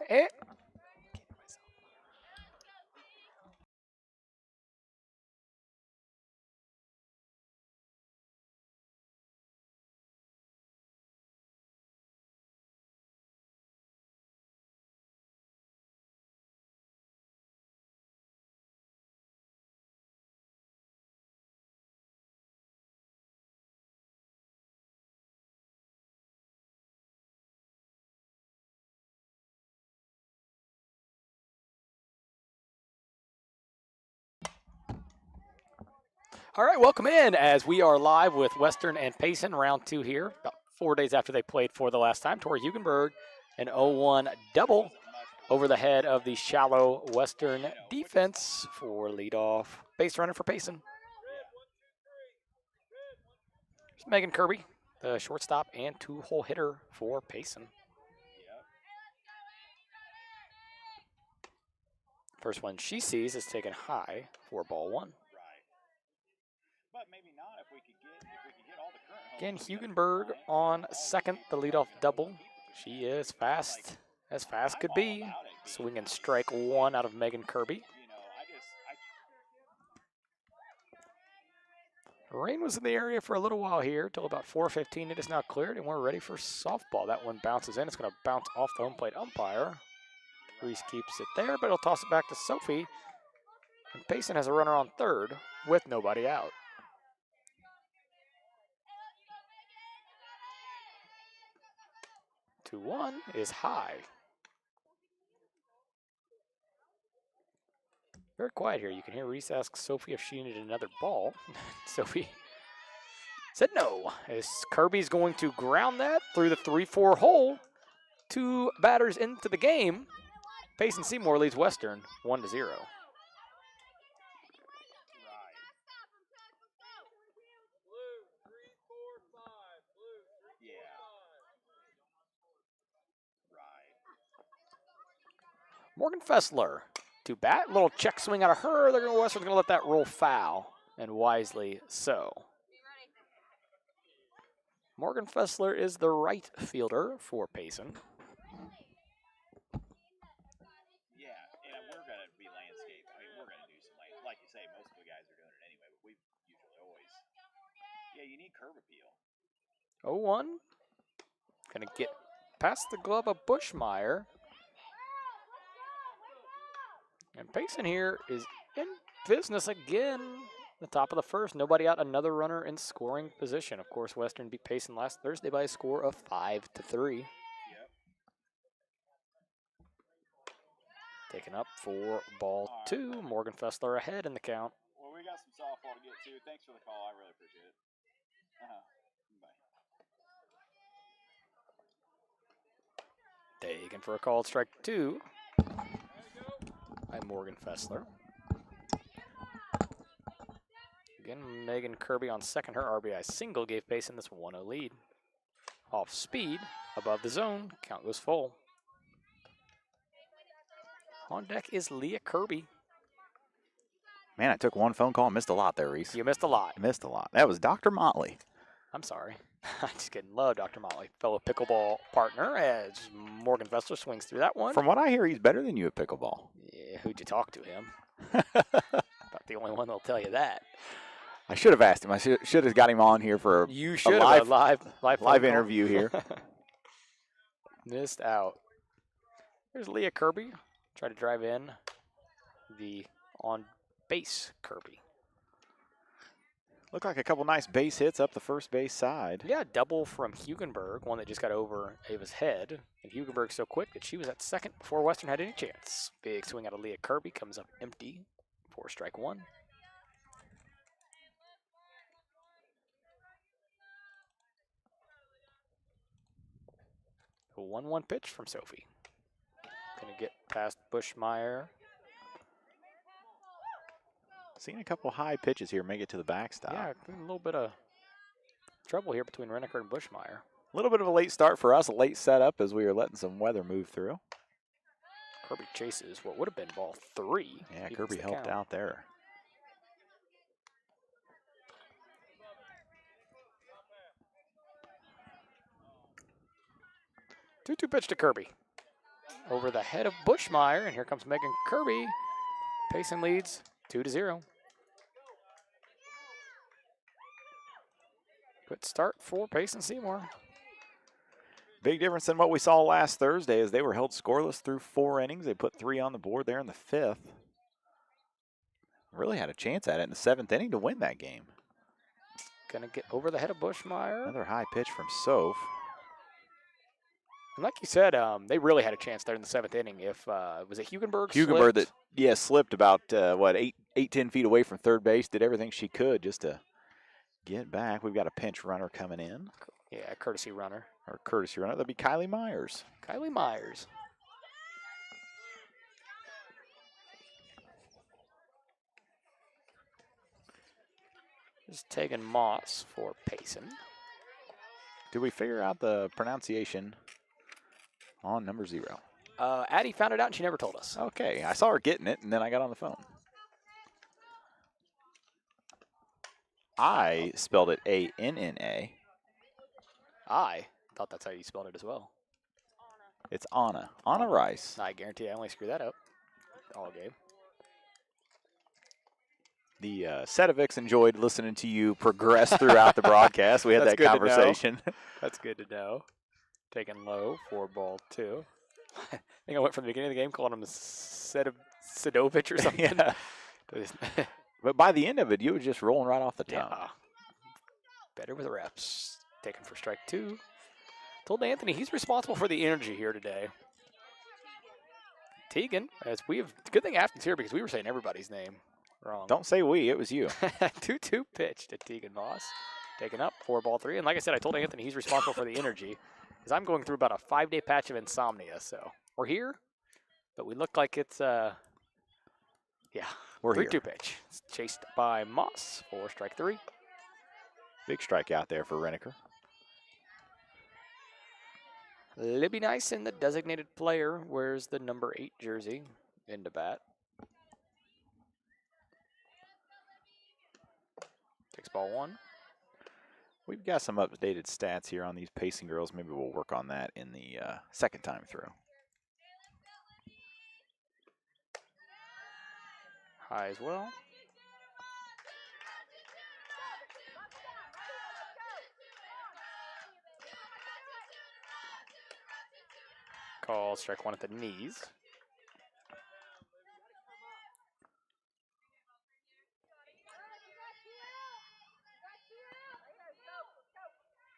Eh. All right, welcome in as we are live with Western and Payson, round 2 here, about 4 days after they played for the last time. Tori Hugenberg, an 0-1 double over the head of the shallow Western defense for leadoff base runner for Payson. There's Megan Kirby, the shortstop and 2-hole hitter for Payson. First one she sees is taken high for ball 1. But maybe not if we could get all the current. Again, Hugenberg on second, the leadoff double. She is fast, as fast could be. Swing and strike 1 out of Megan Kirby. Rain was in the area for a little while here, till about 4:15. It is now cleared, and we're ready for softball. That one bounces in. It's going to bounce off the home plate umpire. Reese keeps it there, but he'll toss it back to Sophie. And Payson has a runner on third with nobody out. 2-1 is high. Very quiet here. You can hear Reese ask Sophie if she needed another ball. Sophie said no. As Kirby's going to ground that through the 3-4 hole. 2 batters into the game. Payson Seymour leads Western 1-0. Morgan Fessler to bat. Little check swing out of her. Western's going to let that roll foul, and wisely so. Morgan Fessler is the right fielder for Payson. Yeah, and we're going to be landscape. I mean, we're going to do some landscape. Like you say, most of the guys are doing it anyway, but we usually always. Yeah, you need curb appeal. 0-1. Going to get past the glove of Bushmeyer. And Payson here is in business again. The top of the first, nobody out, another runner in scoring position. Of course, Western beat Payson last Thursday by a score of 5-3. Yep. Taken up for ball 2. Morgan Fessler ahead in the count. Well, we got some softball to get to. Thanks for the call. I really appreciate it. Bye. Taken for a called strike 2 by Morgan Fessler. Again, Megan Kirby on second. Her RBI single gave Payson this 1-0 lead. Off speed, above the zone, count goes full. On deck is Leah Kirby. Man, I took one phone call and missed a lot there, Reese. You missed a lot. I missed a lot. That was Dr. Motley. I'm sorry. I'm just kidding. Love Dr. Motley. Fellow pickleball partner as Morgan Fessler swings through that one. From what I hear, he's better than you at pickleball. Yeah, who'd you talk to him? Not the only one that'll tell you that. I should have asked him. I should have got him on here for a live interview here. Missed out. There's Leah Kirby. Try to drive in the on base Kirby. Looked like a couple nice base hits up the first base side. Yeah, double from Hugenberg, one that just got over Ava's head. And Hugenberg's so quick that she was at second before Western had any chance. Big swing out of Leah Kirby, comes up empty for strike 1. A 1-1 pitch from Sophie. Gonna get past Bushmeyer. Seeing a couple high pitches here make it to the backstop. Yeah, a little bit of trouble here between Renneker and Bushmeyer. A little bit of a late start for us, a late setup as we were letting some weather move through. Kirby chases what would have been ball 3. Yeah, Kirby helped out there. 2-2 pitch to Kirby. over the head of Bushmeyer, and here comes Megan Kirby. Payson leads 2-0. Good start for Payson Seymour. Big difference than what we saw last Thursday as they were held scoreless through 4 innings. They put 3 on the board there in the 5th. Really had a chance at it in the 7th inning to win that game. Gonna get over the head of Bushmeyer. Another high pitch from Soph. And like you said, they really had a chance there in the 7th inning. If was it Hugenberg? Hugenberg slipped? that slipped about 10 feet away from third base. Did everything she could just to get back. We've got a pinch runner coming in. Yeah, courtesy runner. Or courtesy runner. That'd be Kylie Myers. Kylie Myers. Just taking Moss for Payson. Did we figure out the pronunciation on number 0? Addie found it out and she never told us. Okay, I saw her getting it, and then I got on the phone. I spelled it A-N-N-A. I thought that's how you spelled it as well. It's Anna. Anna Rice. I guarantee I only screwed that up all game. The Setovics enjoyed listening to you progress throughout the broadcast. We had that conversation. That's good to know. Taking low for ball 2. I think I went from the beginning of the game calling him Sedovich or something. Yeah. But by the end of it, you were just rolling right off the tongue. Yeah. Better with reps. Taken for strike 2. Told Anthony he's responsible for the energy here today. Tegan, as we have, good thing Afton's here because we were saying everybody's name wrong. Don't say we, it was you. 2-2 pitch to Tegan Moss. Taken up for ball 3. And like I said, I told Anthony he's responsible for the energy because I'm going through about a 5-day patch of insomnia. So we're here, but we look like it's, yeah. We're 3-2 here. pitch. It's chased by Moss for strike 3. Big strikeout there for Renneker. Libby Nyson, the designated player, wears the number 8 jersey into bat. Takes ball 1. We've got some updated stats here on these Payson girls. Maybe we'll work on that in the second time through. High as well. Call strike 1 at the knees.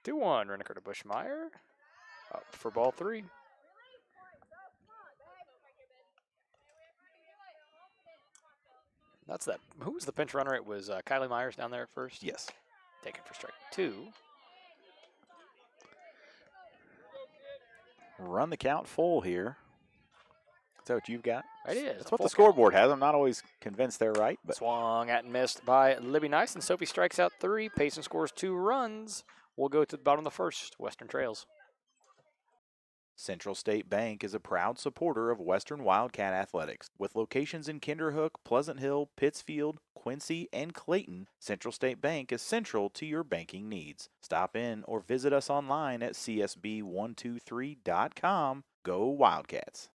Two 1, Renneker to Bushmeyer. Up for ball 3. That's that. Who was the pinch runner? It was Kylie Myers down there at first. Yes. Taken for strike 2. Run the count full here. Is that what you've got? It is. That's what the scoreboard has. I'm not always convinced they're right, but Swung at and missed by Libby Nice, and Sophie strikes out 3. Payson scores 2 runs. We'll go to the bottom of the first. Western trails. Central State Bank is a proud supporter of Western Wildcat Athletics. With locations in Kinderhook, Pleasant Hill, Pittsfield, Quincy, and Clayton, Central State Bank is central to your banking needs. Stop in or visit us online at csb123.com. Go Wildcats!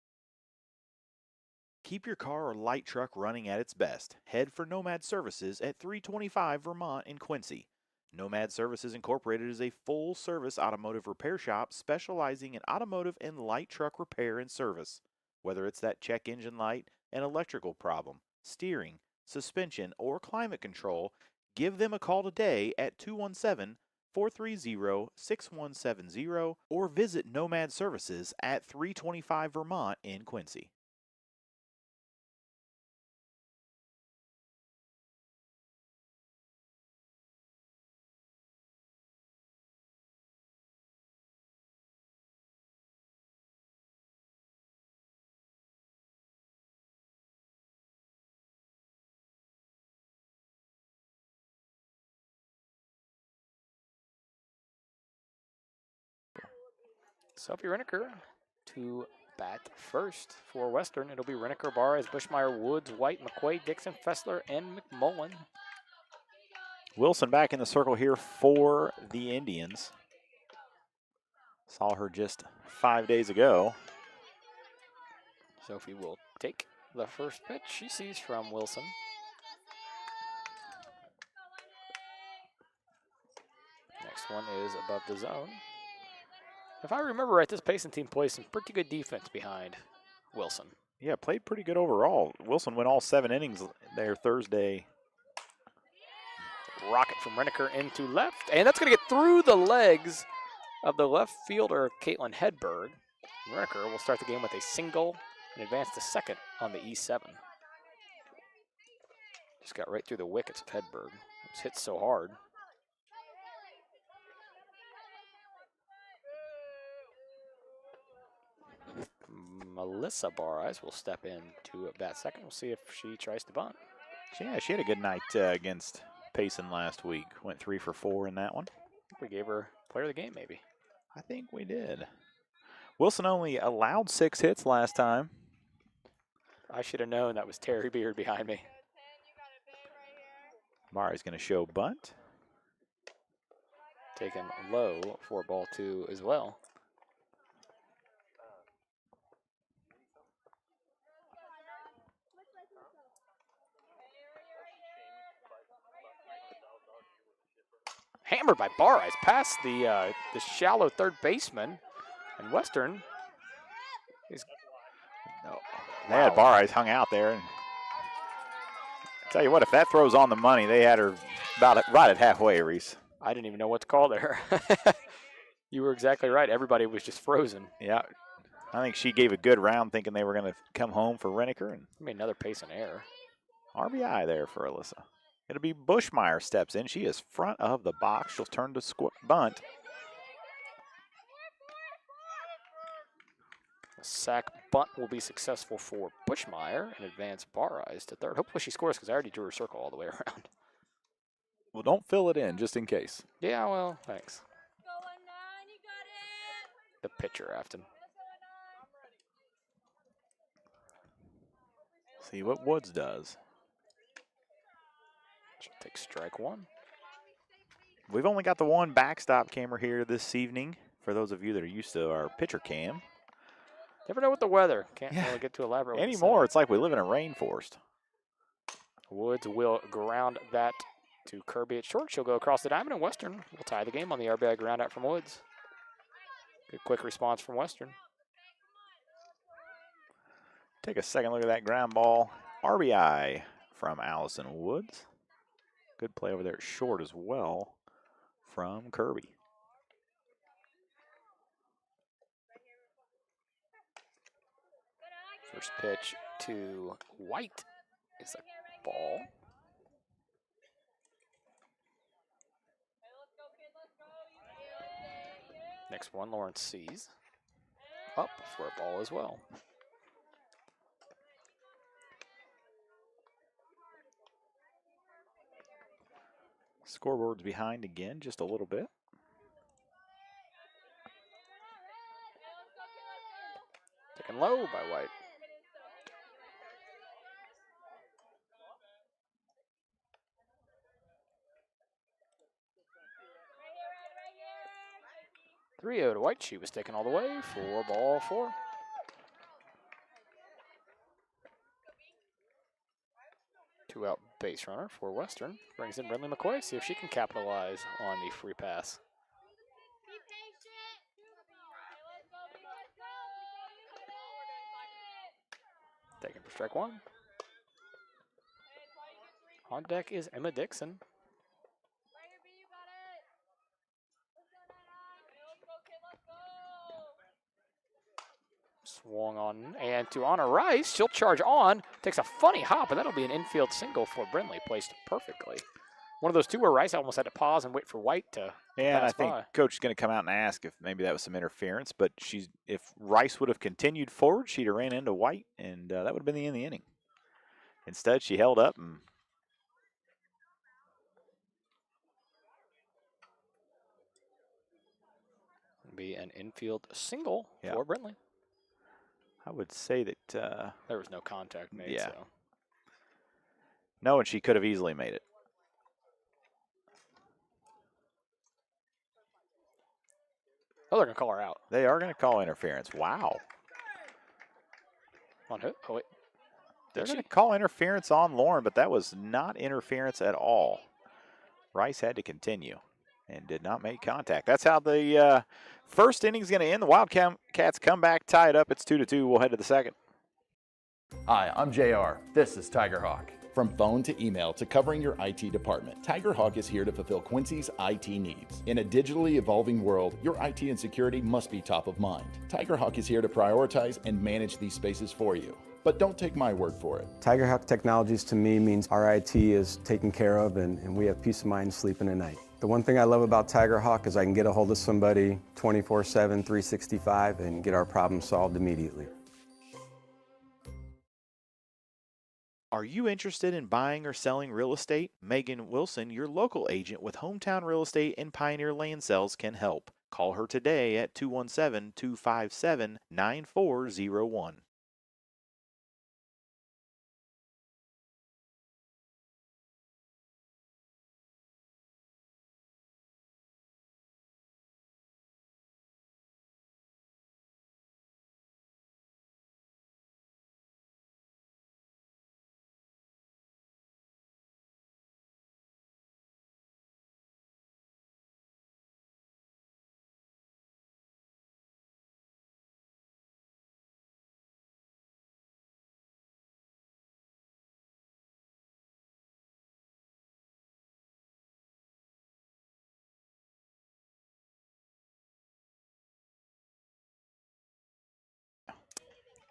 Keep your car or light truck running at its best. Head for Nomad Services at 325 Vermont in Quincy. Nomad Services Incorporated is a full-service automotive repair shop specializing in automotive and light truck repair and service. Whether it's that check engine light, an electrical problem, steering, suspension, or climate control, give them a call today at 217-430-6170 or visit Nomad Services at 325 Vermont in Quincy. Sophie Renneker to bat first for Western. It'll be Renneker, Barres, Bushmeyer, Woods, White, McQuaid, Dixon, Fessler, and McMullen. Wilson back in the circle here for the Indians. Saw her just 5 days ago. Sophie will take the first pitch she sees from Wilson. Next one is above the zone. If I remember right, this Payson team plays some pretty good defense behind Wilson. Yeah, played pretty good overall. Wilson went all 7 innings there Thursday. Rocket from Renneker into left, and that's going to get through the legs of the left fielder, Caitlin Hedberg. Renneker will start the game with a single and advance to second on the E7. Just got right through the wickets of Hedberg. It was hit so hard. Melissa Barres will step in to bat second. We'll see if she tries to bunt. Yeah, she had a good night against Payson last week. Went 3 for 4 in that one. We gave her player of the game, maybe. I think we did. Wilson only allowed 6 hits last time. I should have known that was Terry Beard behind me. Mari's going to show bunt. Taken low for ball 2 as well. Hammered by Barres past the shallow third baseman, and Western is. No, they had Barres hung out there. And tell you what, if that throws on the money, they had her about right at halfway, Reese. I didn't even know what to call there. You were exactly right. Everybody was just frozen. Yeah, I think she gave a good round, thinking they were going to come home for Renneker, and I mean, another Payson error. RBI there for Alyssa. It'll be Bushmeyer steps in. She is front of the box. She'll turn to bunt. A sack bunt will be successful for Bushmeyer and advance Barres to third. Hopefully she scores because I already drew her circle all the way around. Well, don't fill it in just in case. Yeah, well, thanks. The pitcher, Afton. See what Woods does. She'll take strike 1. We've only got the one backstop camera here this evening. For those of you that are used to our pitcher cam. Never know with the weather. Can't really get too elaborate anymore. It's like we live in a rainforest. Woods will ground that to Kirby at short. She'll go across the diamond, and Western will tie the game on the RBI ground out from Woods. Good quick response from Western. Take a second look at that ground ball. RBI from Allison Woods. Good play over there at short as well from Kirby. First pitch to White is a ball. Next one, Lawrence sees. Up for a ball as well. Scoreboard's behind again, just a little bit. Taken low by White. Three-0 to White. She was taken all the way for ball 4. Two-out base runner for Western. Brings in Brinley McCoy. See if she can capitalize on the free pass. Taken for strike 1. On deck is Emma Dixon. Swung on and to Anna Rice. She'll charge on. Takes a funny hop, and that'll be an infield single for Brinley, placed perfectly. One of those two where Rice almost had to pause and wait for White to Yeah, and I pass think by. Coach is going to come out and ask if maybe that was some interference. But if Rice would have continued forward, she'd have ran into White, and that would have been the end of the inning. Instead, she held up and Be an infield single for Brinley. I would say that There was no contact made. Yeah. So. no, and she could have easily made it. Oh, they're going to call her out. They are going to call interference. Wow. On who? Oh, wait. They're Did going she? to call interference on Lauren, but that was not interference at all. Rice had to continue and did not make contact. That's how the first inning is going to end. The Wildcats come back, tie it up. It's 2-2. We'll head to the second. Hi, I'm JR. This is Tiger Hawk. From phone to email to covering your IT department, Tiger Hawk is here to fulfill Quincy's IT needs. In a digitally evolving world, your IT and security must be top of mind. Tiger Hawk is here to prioritize and manage these spaces for you. But don't take my word for it. Tiger Hawk Technologies to me means our IT is taken care of and we have peace of mind sleeping at night. The one thing I love about Tiger Hawk is I can get a hold of somebody 24/7, 365 and get our problem solved immediately. Are you interested in buying or selling real estate? Megan Wilson, your local agent with Hometown Real Estate and Pioneer Land Sales, can help. Call her today at 217-257-9401.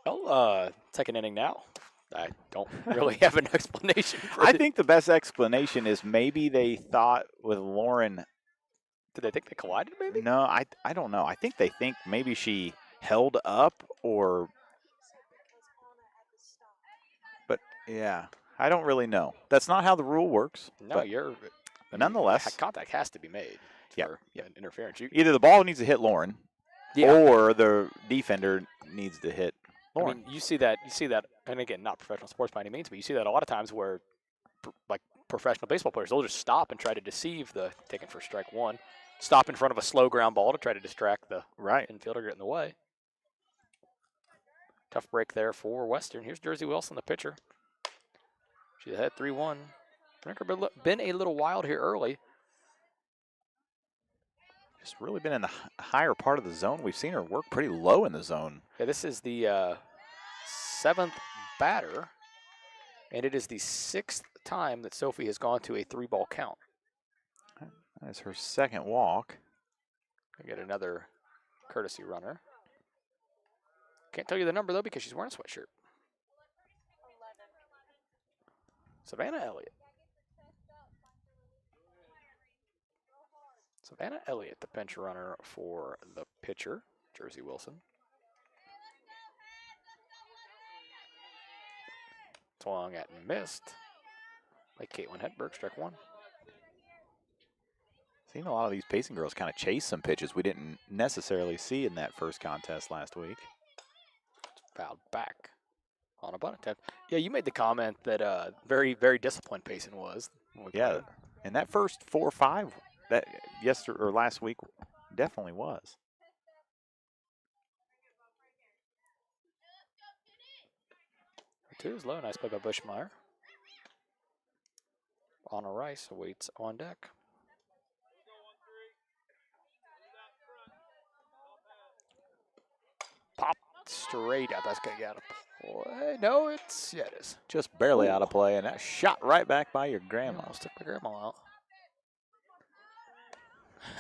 Well, second inning now. I don't really have an explanation for I it. think the best explanation is maybe they thought with Lauren. Did they think they collided, maybe? No, I don't know. I think they think maybe she held up or. But yeah, I don't really know. That's not how the rule works. No, but nonetheless, contact has to be made for interference. Either the ball needs to hit Lauren, or the defender needs to hit Lauren. I mean, you see that, and again, not professional sports by any means, but you see that a lot of times where, like professional baseball players, they'll just stop and try to deceive the taken for strike one, stop in front of a slow ground ball to try to distract the infielder, get in the way. Tough break there for Western. Here's Jersey Wilson, the pitcher. She's ahead 3-1. Brinker been a little wild here early. Just really been in the higher part of the zone. We've seen her work pretty low in the zone. Yeah, this is the seventh batter, and it is the sixth time that Sophie has gone to a 3-ball count. That's her second walk. We get another courtesy runner. Can't tell you the number, though, because she's wearing a sweatshirt. Savannah Elliott. Savannah Elliott, the pinch runner for the pitcher, Jersey Wilson. Swung at and missed. Like Caitlin Hedberg, strike one. Seen a lot of these Payson girls kind of chase some pitches we didn't necessarily see in that first contest last week. Fouled back on a bunt attempt. Yeah, you made the comment that very, very disciplined Payson was. Yeah, and that first 4 or 5 that yesterday or last week definitely was. Two is low. Nice play by Bushmeyer. Anna Rice awaits on deck. Pop straight up. That's going to get out of play. No, it is. Just barely out of play, and that shot right back by your grandma. Almost took my grandma out.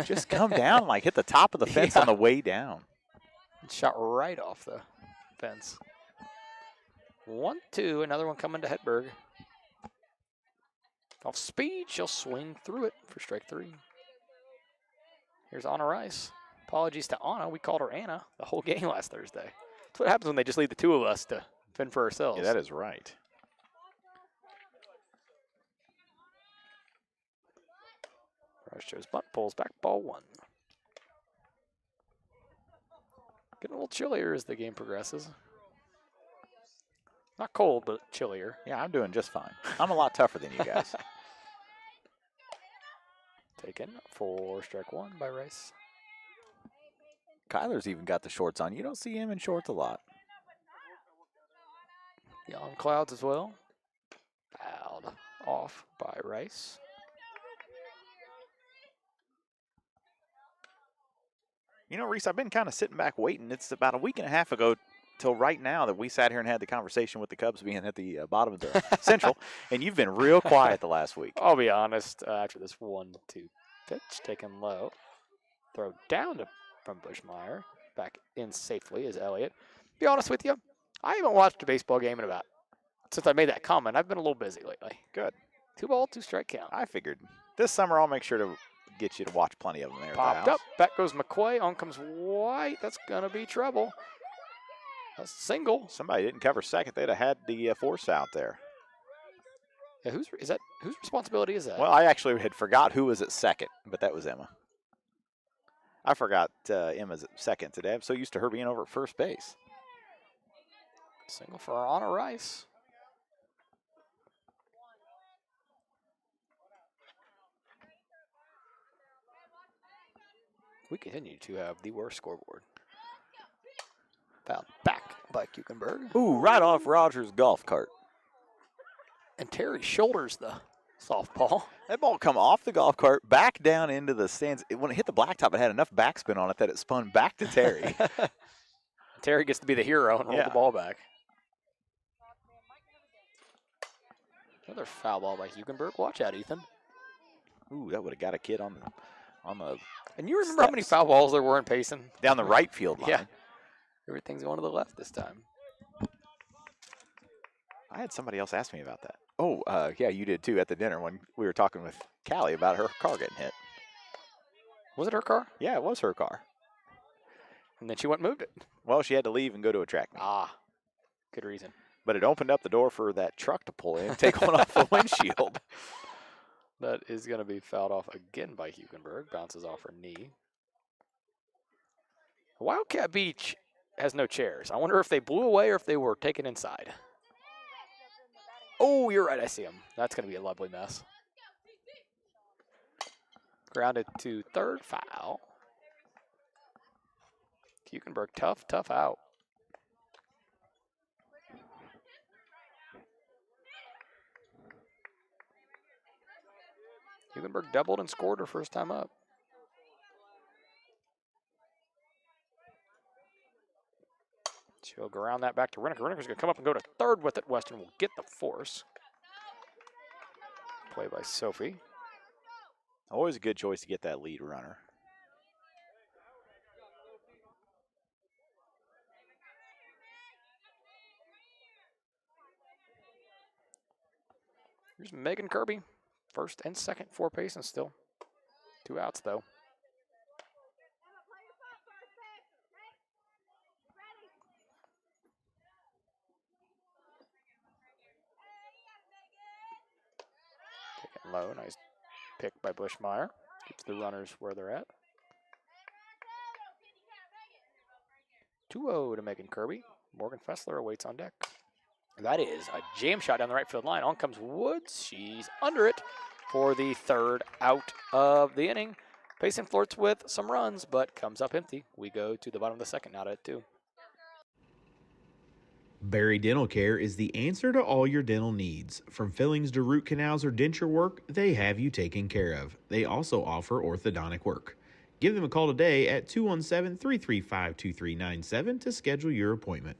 Just come down, like hit the top of the fence on the way down. Shot right off the fence. 1-2, another one coming to Hedberg. Off speed, she'll swing through it for strike 3. Here's Anna Rice. Apologies to Anna, we called her Anna the whole game last Thursday. That's what happens when they just leave the two of us to fend for ourselves. Yeah, that is right. Rice shows bunt, pulls back, ball 1. Getting a little chillier as the game progresses. Not cold, but chillier. Yeah, I'm doing just fine. I'm a lot tougher than you guys. Taken for strike 1 by Rice. Kyler's even got the shorts on. You don't see him in shorts a lot. Yon Clouds as well. Fouled off by Rice. You know, Reese, I've been kind of sitting back waiting. It's about a week and a half ago till right now that we sat here and had the conversation with the Cubs being at the bottom of the Central, and you've been real quiet the last week. I'll be honest, after this 1-2 pitch, taken low. Throw down from Bushmeyer. Back in safely is Elliott. Be honest with you, I haven't watched a baseball game in about, since I made that comment, I've been a little busy lately. Good. 2-ball, 2-strike count. I figured this summer I'll make sure to get you to watch plenty of them there. Popped up. Back goes McQuay. On comes White. That's going to be trouble. A single. Somebody didn't cover second. They'd have had the force out there. Yeah, whose responsibility is that? Well, I actually had forgot who was at second, but that was Emma. I forgot Emma's at second today. I'm so used to her being over at first base. Single for Anna Rice. We continue to have the worst scoreboard. Fouled back by Kuchenberg. Ooh, right off Rogers' golf cart. And Terry shoulders the softball. That ball come off the golf cart, back down into the stands. When it hit the blacktop, it had enough backspin on it that it spun back to Terry. Terry gets to be the hero and roll the ball back. Another foul ball by Hugenberg. Watch out, Ethan. Ooh, that would have got a kid on the And you remember how many foul balls there were in Payson? down the right field line. Yeah. Everything's going to the left this time. I had somebody else ask me about that. Oh, yeah, you did too at the dinner when we were talking with Callie about her car getting hit. Was it her car? Yeah, it was her car. And then she went and moved it. Well, she had to leave and go to a track meet. Ah, good reason. But it opened up the door for that truck to pull in, take one off the windshield. That is going to be fouled off again by Hugenberg. Bounces off her knee. Wildcat Beach has no chairs. I wonder if they blew away or if they were taken inside. Oh, you're right. I see them. That's going to be a lovely mess. Grounded to third, foul. Hugenberg, tough out. Hugenberg doubled and scored her first time up. She'll go around that back to Renneker. Renneker's going to come up and go to third with it. Western will get the force. Play by Sophie. Always a good choice to get that lead runner. Here's Megan Kirby. First and second for Payson still. 2 outs, though. Taken low. Nice pick by Bushmeyer. Keeps the runners where they're at. 2-0 to Megan Kirby. Morgan Fessler awaits on deck. That is a jam shot down the right field line. On comes Woods. She's under it for the third out of the inning. Payson flirts with some runs, but comes up empty. We go to the bottom of the second, not at 2. Barry Dental Care is the answer to all your dental needs. From fillings to root canals or denture work, they have you taken care of. They also offer orthodontic work. Give them a call today at 217-335-2397 to schedule your appointment.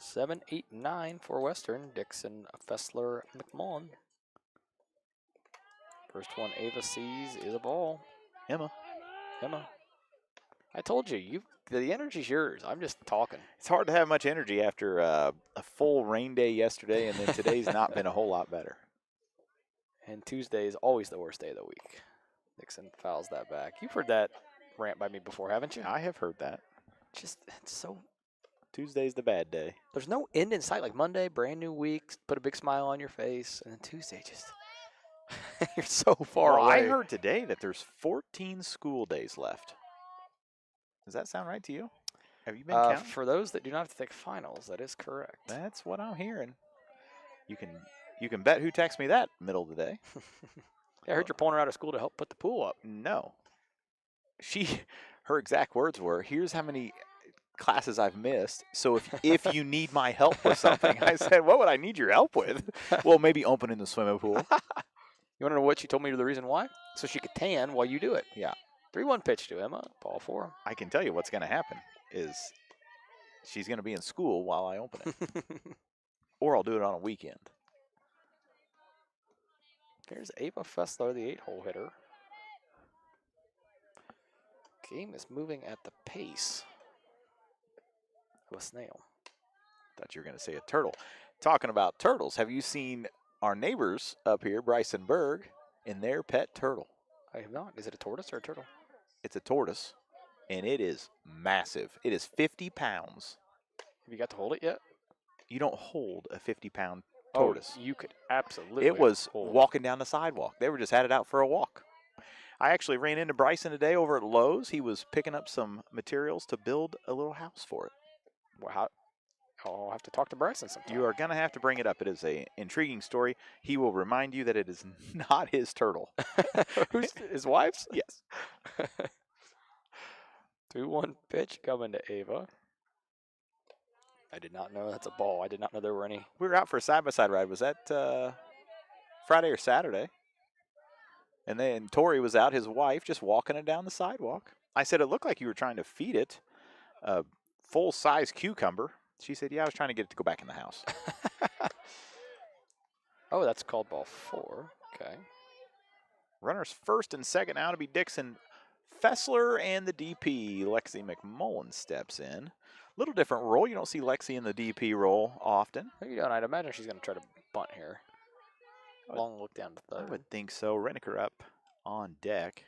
7, 8, 9 for Western. Dixon, Fessler, McMullen. First one Ava sees is a ball. Emma. I told you, the energy's yours. I'm just talking. It's hard to have much energy after a full rain day yesterday, and then today's not been a whole lot better. And Tuesday is always the worst day of the week. Dixon fouls that back. You've heard that rant by me before, haven't you? I have heard that. Just, it's so, Tuesday's the bad day. there's no end in sight. Like Monday, brand new week, put a big smile on your face. And then Tuesday, just, you're so far Well, away. I heard today that there's 14 school days left. Does that sound right to you? Have you been counting? For those that do not have to take finals, that is correct. That's what I'm hearing. You can bet who texts me that middle of the day. Yeah, I heard you're pulling her out of school to help put the pool up. No. Her exact words were, "Here's how many classes I've missed. So if you need my help with something," I said, "What would I need your help with?" "Well, maybe opening the swimming pool." You want to know what she told me the reason why? So she could tan while you do it. Yeah. 3-1 pitch to Emma. Ball 4. I can tell you what's going to happen is she's going to be in school while I open it. Or I'll do it on a weekend. Here's Ava Fessler, the 8-hole hitter. Game is moving at the pace of a snail. Thought you were going to say a turtle. Talking about turtles, have you seen our neighbors up here, Bryson Berg, and their pet turtle? I have not. Is it a tortoise or a turtle? It's a tortoise, and it is massive. It is 50 pounds. Have you got to hold it yet? You don't hold a 50-pound tortoise. Oh, you could absolutely. It was hold walking down the sidewalk. They were just had it out for a walk. I actually ran into Bryson today over at Lowe's. He was picking up some materials to build a little house for it. Well, I'll have to talk to Bryson sometime. You are going to have to bring it up. It is an intriguing story. He will remind you that it is not his turtle. Who's his wife's? Yes. 2-1 pitch coming to Ava. I did not know that's a ball. I did not know there were any. We were out for a side-by-side ride. Was that Friday or Saturday? And then Tori was out, his wife, just walking it down the sidewalk. I said, "It looked like you were trying to feed it a full-size cucumber." She said, "Yeah, I was trying to get it to go back in the house." Oh, that's called ball 4. Okay. Runners first and second now to be Dixon, Fessler, and the DP. Lexi McMullen steps in. Little different role. You don't see Lexi in the DP role often. What are you doing? I'd imagine she's going to try to bunt here. Long look down to I third. would think so. Reniker up on deck.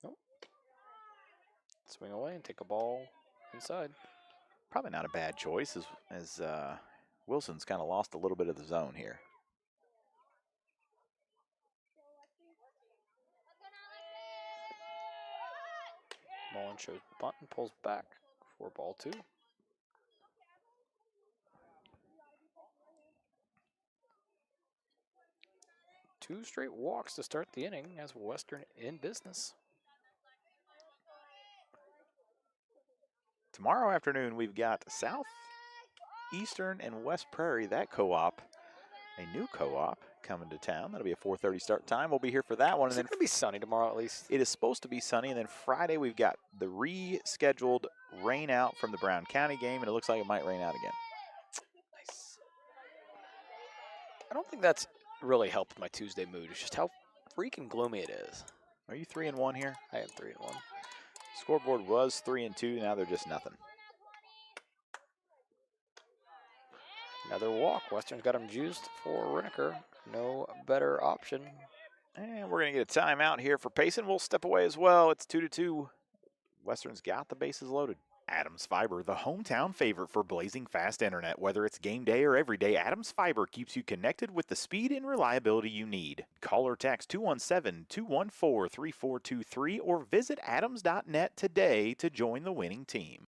Nope. Swing away and take a ball inside. Probably not a bad choice as Wilson's kind of lost a little bit of the zone here. Mullen shows bunt and pulls back for ball 2. Two straight walks to start the inning as Western in business. Tomorrow afternoon, we've got South, Eastern, and West Prairie, that co-op, a new co-op coming to town. That'll be a 4:30 start time. We'll be here for that one. Is And it then going to be sunny tomorrow at least? it is supposed to be sunny. And then Friday, we've got the rescheduled rain out from the Brown County game, and it looks like it might rain out again. Nice. I don't think that's really helped my Tuesday mood. It's just how freaking gloomy it is. Are you 3-1 here? I am 3-1. Scoreboard was 3-2. Now they're just nothing. Another walk. Western's got him juiced for Reniker. No better option. And we're going to get a timeout here for Payson. We'll step away as well. It's 2-2. Western's got the bases loaded. Adams Fiber, the hometown favorite for blazing fast internet. Whether it's game day or every day, Adams Fiber keeps you connected with the speed and reliability you need. Call or text 217-214-3423 or visit adams.net today to join the winning team.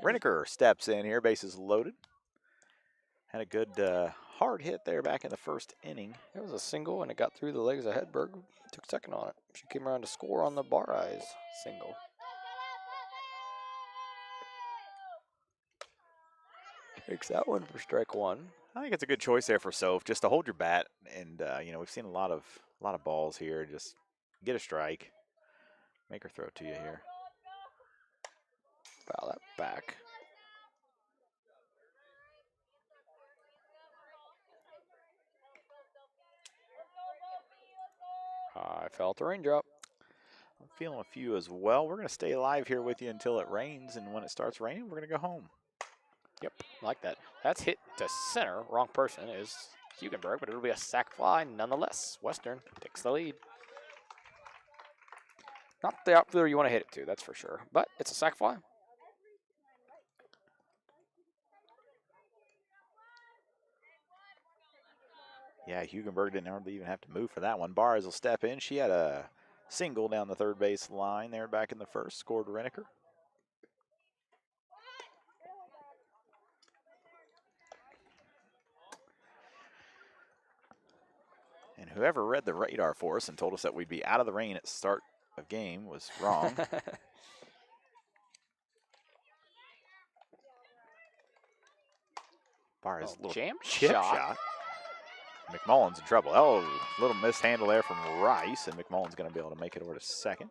Reneker steps in here, bases loaded. Had a good hard hit there back in the first inning. It was a single, and it got through the legs of Hedberg. Took second on it. She came around to score on the bar eyes single. Takes that one for strike one. I think it's a good choice there for Soph, just to hold your bat, and you know, we've seen a lot of balls here. Just get a strike, make her throw to you here. Foul that back. I felt the raindrop. I'm feeling a few as well. We're going to stay live here with you until it rains, and when it starts raining, we're going to go home. Yep, like that. That's hit to center. Wrong person is Hugenberg, but it'll be a sac fly nonetheless. Western takes the lead. Not the outfielder you want to hit it to, that's for sure. But it's a sac fly. Yeah, Hugenberg didn't hardly even have to move for that one. Barrs will step in. She had a single down the third base line there back in the first. Scored Reneker. And whoever read the radar for us and told us that we'd be out of the rain at the start of game was wrong. Barrs' little jam chip shot. McMullen's in trouble. Oh, little mishandle there from Rice, and McMullen's going to be able to make it over to second.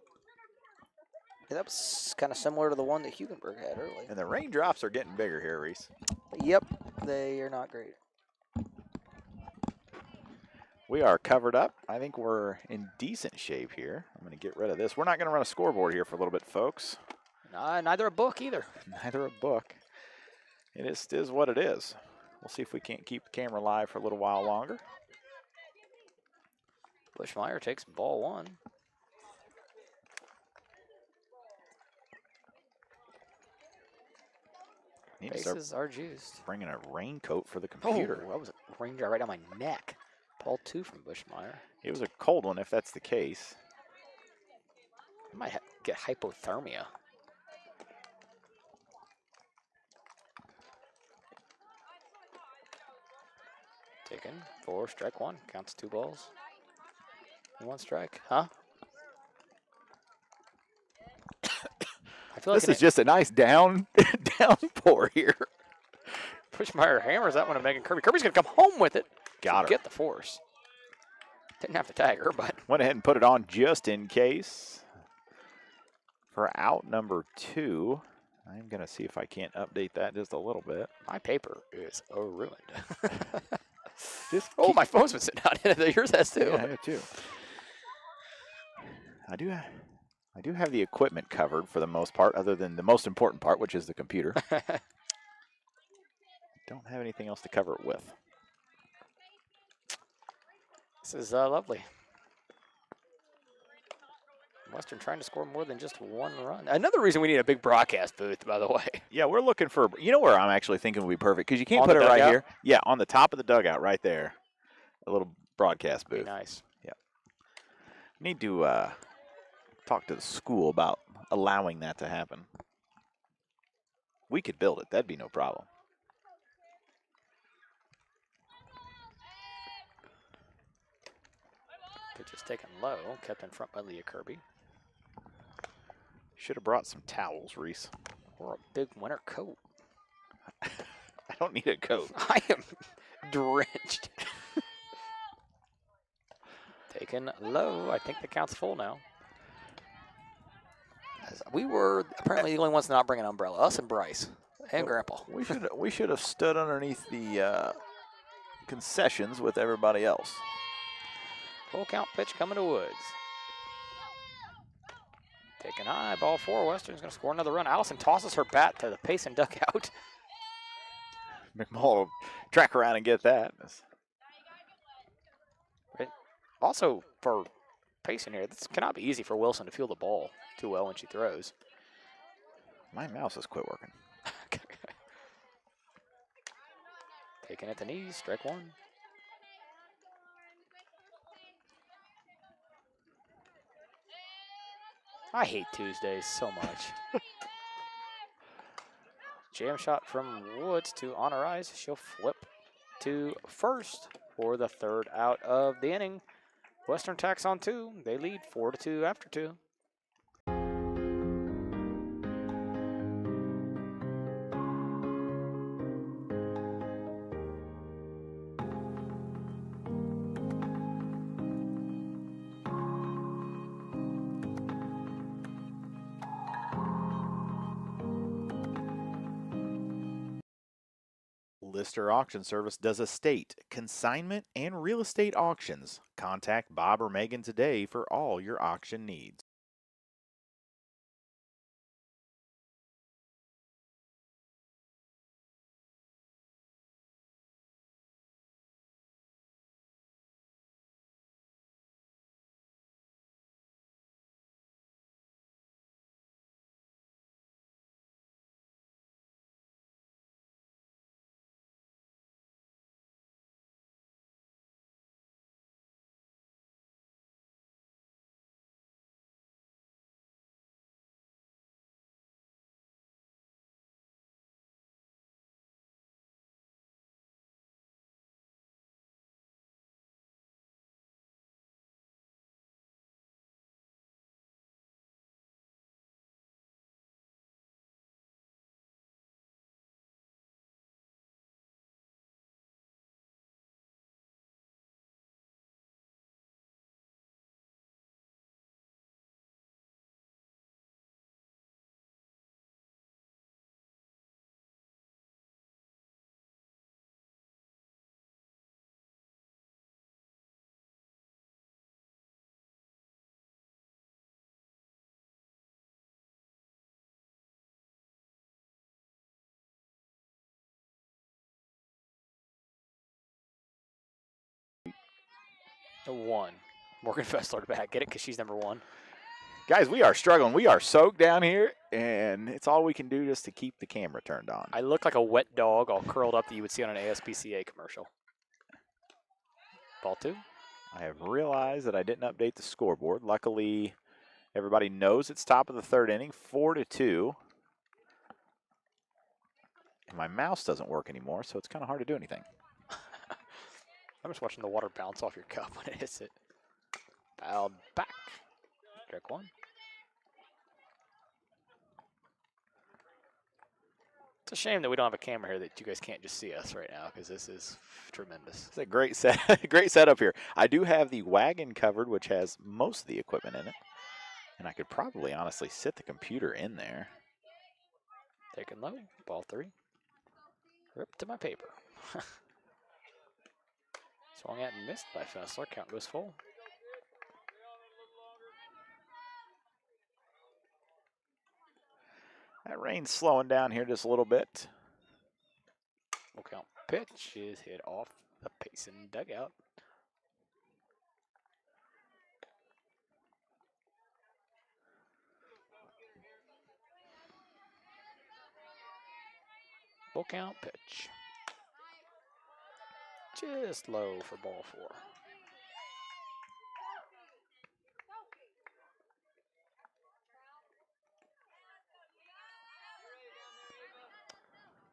Yeah, that was kind of similar to the one that Hugenberg had earlier. And the raindrops are getting bigger here, Reese. Yep, they are not great. We are covered up. I think we're in decent shape here. I'm going to get rid of this. We're not going to run a scoreboard here for a little bit, folks. Neither a book either. Neither a book. It is what it is. We'll see if we can't keep the camera live for a little while longer. Bushmeyer takes ball one. Bases are juiced. Bringing a raincoat for the computer. Oh, that was a raindrop right on my neck. Ball two from Bushmeyer. It was a cold one if that's the case. I might get hypothermia. Taken for strike one. Counts 2 balls. And 1 strike. Huh? I feel like This is just a nice downpour here. Bushmeyer hammers that one to Megan Kirby. Kirby's going to come home with it. Got her. Get the force. Didn't have to tag her, but. Went ahead and put it on just in case. For out number 2. I'm going to see if I can't update that just a little bit. My paper is ruined. Oh, my phone's been sitting out. Yours has too. Yeah, I have too. I do have the equipment covered for the most part, other than the most important part, which is the computer. Don't have anything else to cover it with. This is lovely. Western trying to score more than just 1 run. Another reason we need a big broadcast booth, by the way. Yeah, we're looking for, you know where I'm actually thinking would be perfect, because you can't On put it the right dugout? here. Yeah, on the top of the dugout right there. A little broadcast booth. Be nice. Yeah. Need to talk to the school about allowing that to happen. We could build it. That'd be no problem. Pitch is taken low, kept in front by Leah Kirby. Should have brought some towels, Reese. Or a big winter coat. I don't need a coat. I am drenched. Taken low. I think the count's full now. As we were apparently the only ones not bringing an umbrella. Us and Bryce and Grandpa. We should have stood underneath the concessions with everybody else. Full count pitch coming to Woods. Taken high, ball 4. Western's going to score another run. Allison tosses her bat to the Payson dugout. McMullen will track around and get that. Also, for Payson here, this cannot be easy for Wilson to feel the ball too well when she throws. My mouse has quit working. Taken at the knees, strike 1. I hate Tuesdays so much. Jam shot from Woods to Honor Eyes. She'll flip to first for the third out of the inning. Western tacks on 2. They lead 4-2 after 2. Lister Auction Service does estate, consignment, and real estate auctions. Contact Bob or Megan today for all your auction needs. A 1. Morgan Fessler to bat. Get it? Because she's number 1. Guys, we are struggling. We are soaked down here, and it's all we can do just to keep the camera turned on. I look like a wet dog all curled up that you would see on an ASPCA commercial. Ball 2. I have realized that I didn't update the scoreboard. Luckily, everybody knows it's top of the third inning, 4-2. And my mouse doesn't work anymore, so it's kind of hard to do anything. I'm just watching the water bounce off your cup when it hits it. Fouled back. Strike 1. It's a shame that we don't have a camera here that you guys can't just see us right now because this is tremendous. It's a great set, great setup here. I do have the wagon covered, which has most of the equipment in it. And I could probably honestly sit the computer in there. Taken low. Ball 3. Ripped to my paper. Swung at and missed by Fessler. Count goes full. That rain's slowing down here just a little bit. Full count pitch is hit off the Payson dugout. Full count pitch. Just low for ball 4.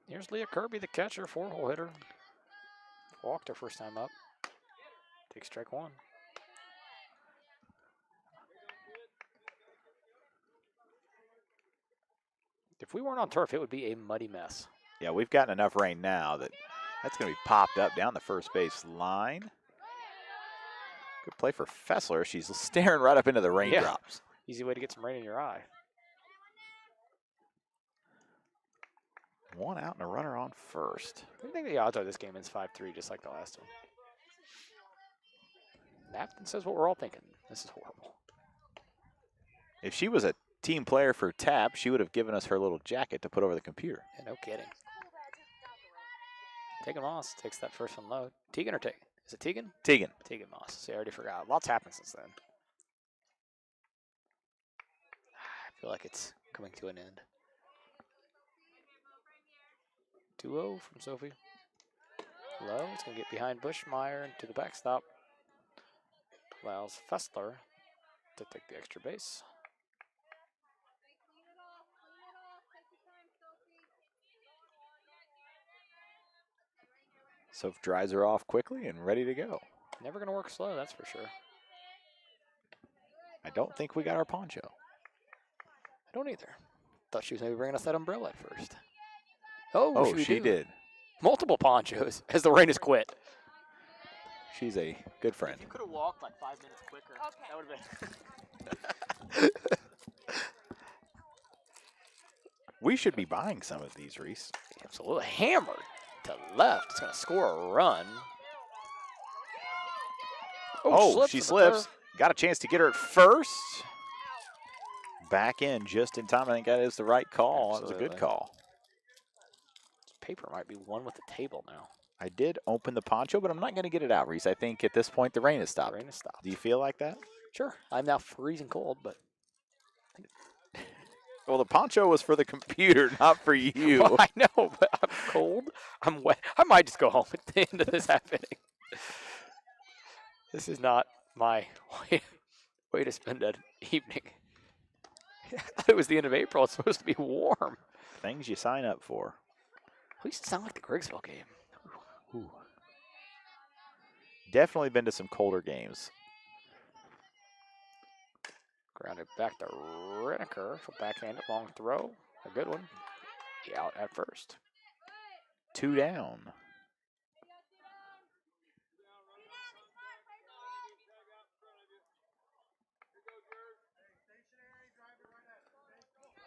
Here's Leah Kirby, the catcher, 4-hole hitter. Walked her first time up. Takes strike 1. If we weren't on turf, it would be a muddy mess. Yeah, we've gotten enough rain now that that's going to be popped up down the first base line. Good play for Fessler. She's staring right up into the raindrops. Yeah. Easy way to get some rain in your eye. 1 out and a runner on first. I think the odds are this game ends 5-3, just like the last one. Napton says what we're all thinking. This is horrible. If she was a team player for TAP, she would have given us her little jacket to put over the computer. Yeah, no kidding. Tegan Moss takes that first one low. Tegan or Tegan? Is it Tegan? Tegan. Tegan Moss. See, I already forgot. Lots happened since then. I feel like it's coming to an end. 2-0 from Sophie. Low. It's going to get behind Bushmeyer into the backstop. Allows Fessler to take the extra base. Soph dries her off quickly and ready to go. Never going to work slow, that's for sure. I don't think we got our poncho. I don't either. Thought she was maybe bringing us that umbrella at first. Oh, Oh, she she did. Multiple ponchos as the rain has quit. She's a good friend. You could have walked like 5 minutes quicker. Okay. That would have been. We should be buying some of these, Reese. Absolutely hammered to left. It's going to score a run. Oh, she in the slips. curve. Got a chance to get her at first. Back in just in time. I think that is the right call. That was a good Absolutely. call. This paper might be one with the table now. I did open the poncho, but I'm not going to get it out, Reese. I think at this point the rain has stopped. The rain has stopped. Do you feel like that? Sure. I'm now freezing cold, but. Well, the poncho was for the computer, not for you. Well, I know, but I'm cold. I'm wet. I might just go home at the end of this happening. This is not my way to spend an evening. I thought it was the end of April. It's supposed to be warm. Things you sign up for. At least it sounded like the Griggsville game. Ooh. Definitely been to some colder games. Grounded back to Renaker. She'll backhand it, long throw. A good one. Out at first. 2 down.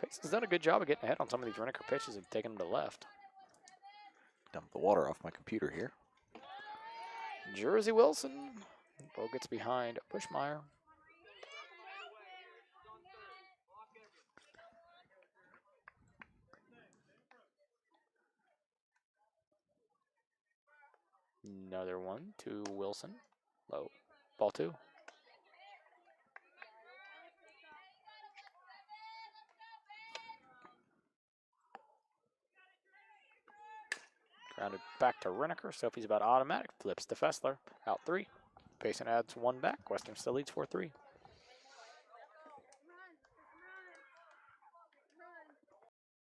Payson's done a good job of getting ahead on some of these Renaker pitches and taking them to left. Dump the water off my computer here. Jersey Wilson. Bo gets behind Bushmeyer. Another one to Wilson. Low. Ball 2. Grounded back to Renaker. Sophie's about automatic. Flips to Fessler. Out 3. Payson adds 1 back. Western still leads 4-3.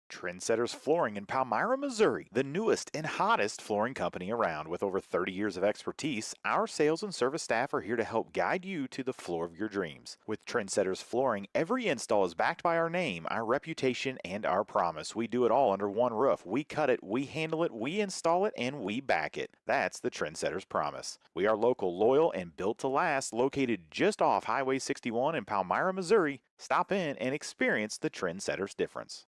Trendsetters Flooring in Palmyra, Missouri, the newest and hottest flooring company around. With over 30 years of expertise, our sales and service staff are here to help guide you to the floor of your dreams. With Trendsetters Flooring, every install is backed by our name, our reputation, and our promise. We do it all under one roof. We cut it, we handle it, we install it, and we back it. That's the Trendsetters promise. We are local, loyal, and built to last, located just off Highway 61 in Palmyra, Missouri. Stop in and experience the Trendsetters difference.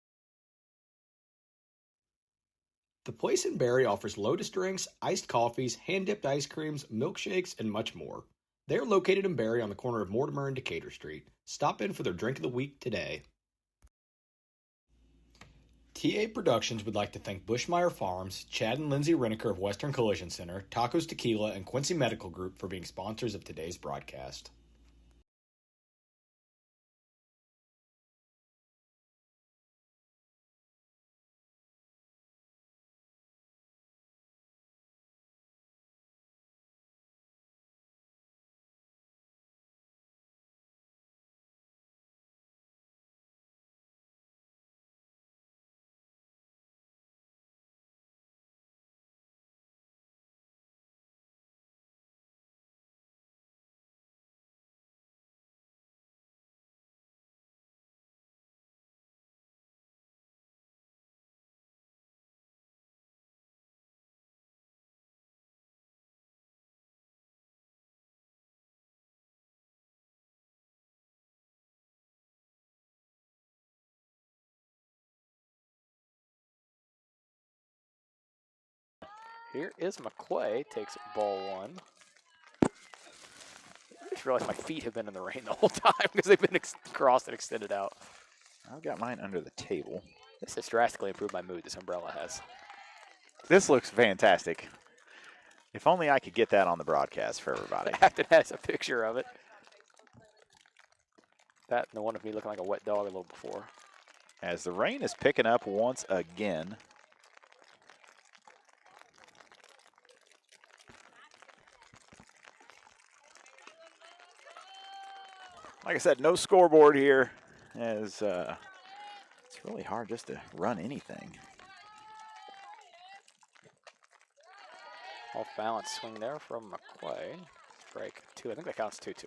The Place in Barry offers Lotus drinks, iced coffees, hand-dipped ice creams, milkshakes, and much more. They are located in Barry on the corner of Mortimer and Decatur Street. Stop in for their drink of the week today. TA Productions would like to thank Bushmeyer Farms, Chad and Lindsay Renaker of Western Collision Center, Tacos Tequila, and Quincy Medical Group for being sponsors of today's broadcast. Here is McQuay. Takes ball 1. I just realized my feet have been in the rain the whole time because they've been crossed and extended out. I've got mine under the table. This has drastically improved my mood, this umbrella has. This looks fantastic. If only I could get that on the broadcast for everybody. Acton has a picture of it. That and the one of me looking like a wet dog a little before. As the rain is picking up once again. Like I said, no scoreboard here, as it's really hard just to run anything. Off balance swing there from McQuay. Break 2. I think that counts 2-2.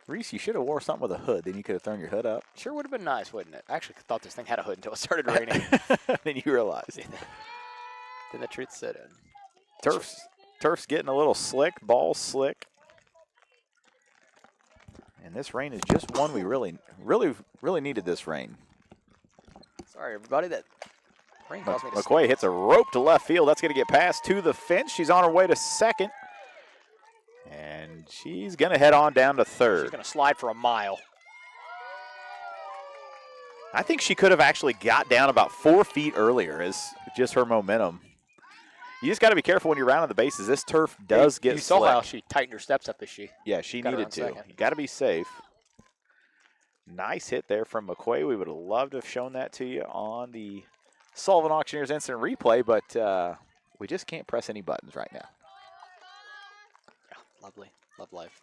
Reese, you should have wore something with a hood. Then you could have thrown your hood up. Sure would have been nice, wouldn't it? I actually thought this thing had a hood until it started raining. Then you realized. Then the truth set in. Turf's getting a little slick, ball slick. And this rain is just one we really needed this rain. Sorry, everybody. That rain caused me to McQuay hits a rope to left field. That's going to get past to the fence. She's on her way to second. And she's going to head on down to third. She's going to slide for a mile. I think she could have actually got down about 4 feet earlier as just her momentum. You just got to be careful when you're rounding the bases. This turf does get You saw slick. how she tightened her steps up as she. Yeah, she got her needed on to. second. You got to be safe. Nice hit there from McQuay. We would have loved to have shown that to you on the Sullivan Auctioneers instant replay, but we just can't press any buttons right now. Yeah, lovely. Love life.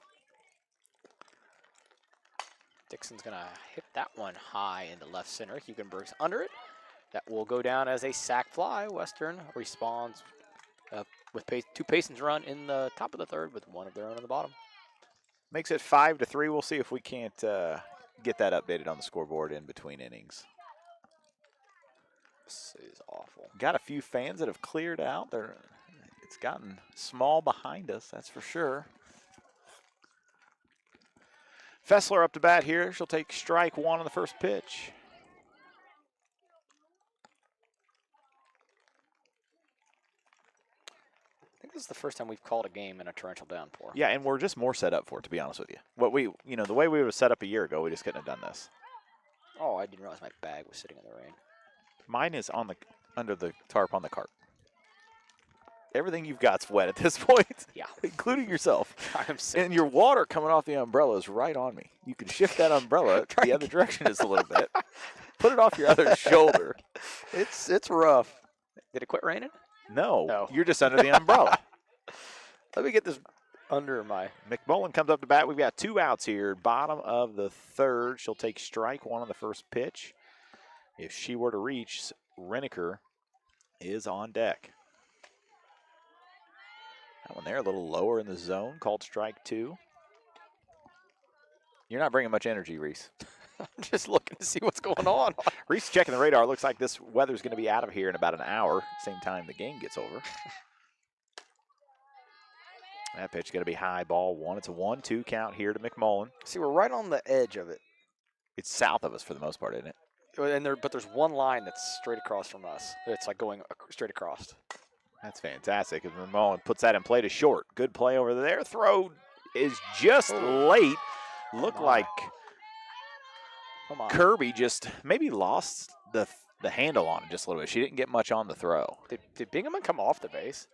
Dixon's going to hit that one high into left center. Hugenberg's under it. That will go down as a sac fly. Western responds with two Payson's run in the top of the third with one of their own in the bottom. Makes it 5-3. We'll see if we can't get that updated on the scoreboard in between innings. This is awful. Got a few fans that have cleared out. It's gotten small behind us, that's for sure. Fessler up to bat here. She'll take strike one on the first pitch. I think this is the first time we've called a game in a torrential downpour. Yeah, and we're just more set up for it, to be honest with you. The way we would have set up a year ago, we just couldn't have done this. Oh, I didn't realize my bag was sitting in the rain. Mine is under the tarp on the cart. Everything you've got's wet at this point. Yeah. Including yourself. I'm sick. And your water coming off the umbrella is right on me. You can shift that umbrella the other direction just a little bit. Put it off your other shoulder. It's rough. Did it quit raining? No, you're just under the umbrella. Let me get this under my... McMullen comes up to bat. We've got 2 outs here. Bottom of the third. She'll take strike one on the first pitch. If she were to reach, Reneker is on deck. That one there a little lower in the zone, called strike 2. You're not bringing much energy, Reese. I'm just looking to see what's going on. Reese checking the radar. Looks like this weather's going to be out of here in about an hour. Same time the game gets over. That pitch is going to be high, ball one. It's a 1-2 count here to McMullen. See, we're right on the edge of it. It's south of us for the most part, isn't it? But there's one line that's straight across from us. It's like going straight across. That's fantastic. As McMullen puts that in play to short. Good play over there. Throw is just late. Looked like Kirby just maybe lost the handle on it just a little bit. She didn't get much on the throw. Did Bingaman come off the base?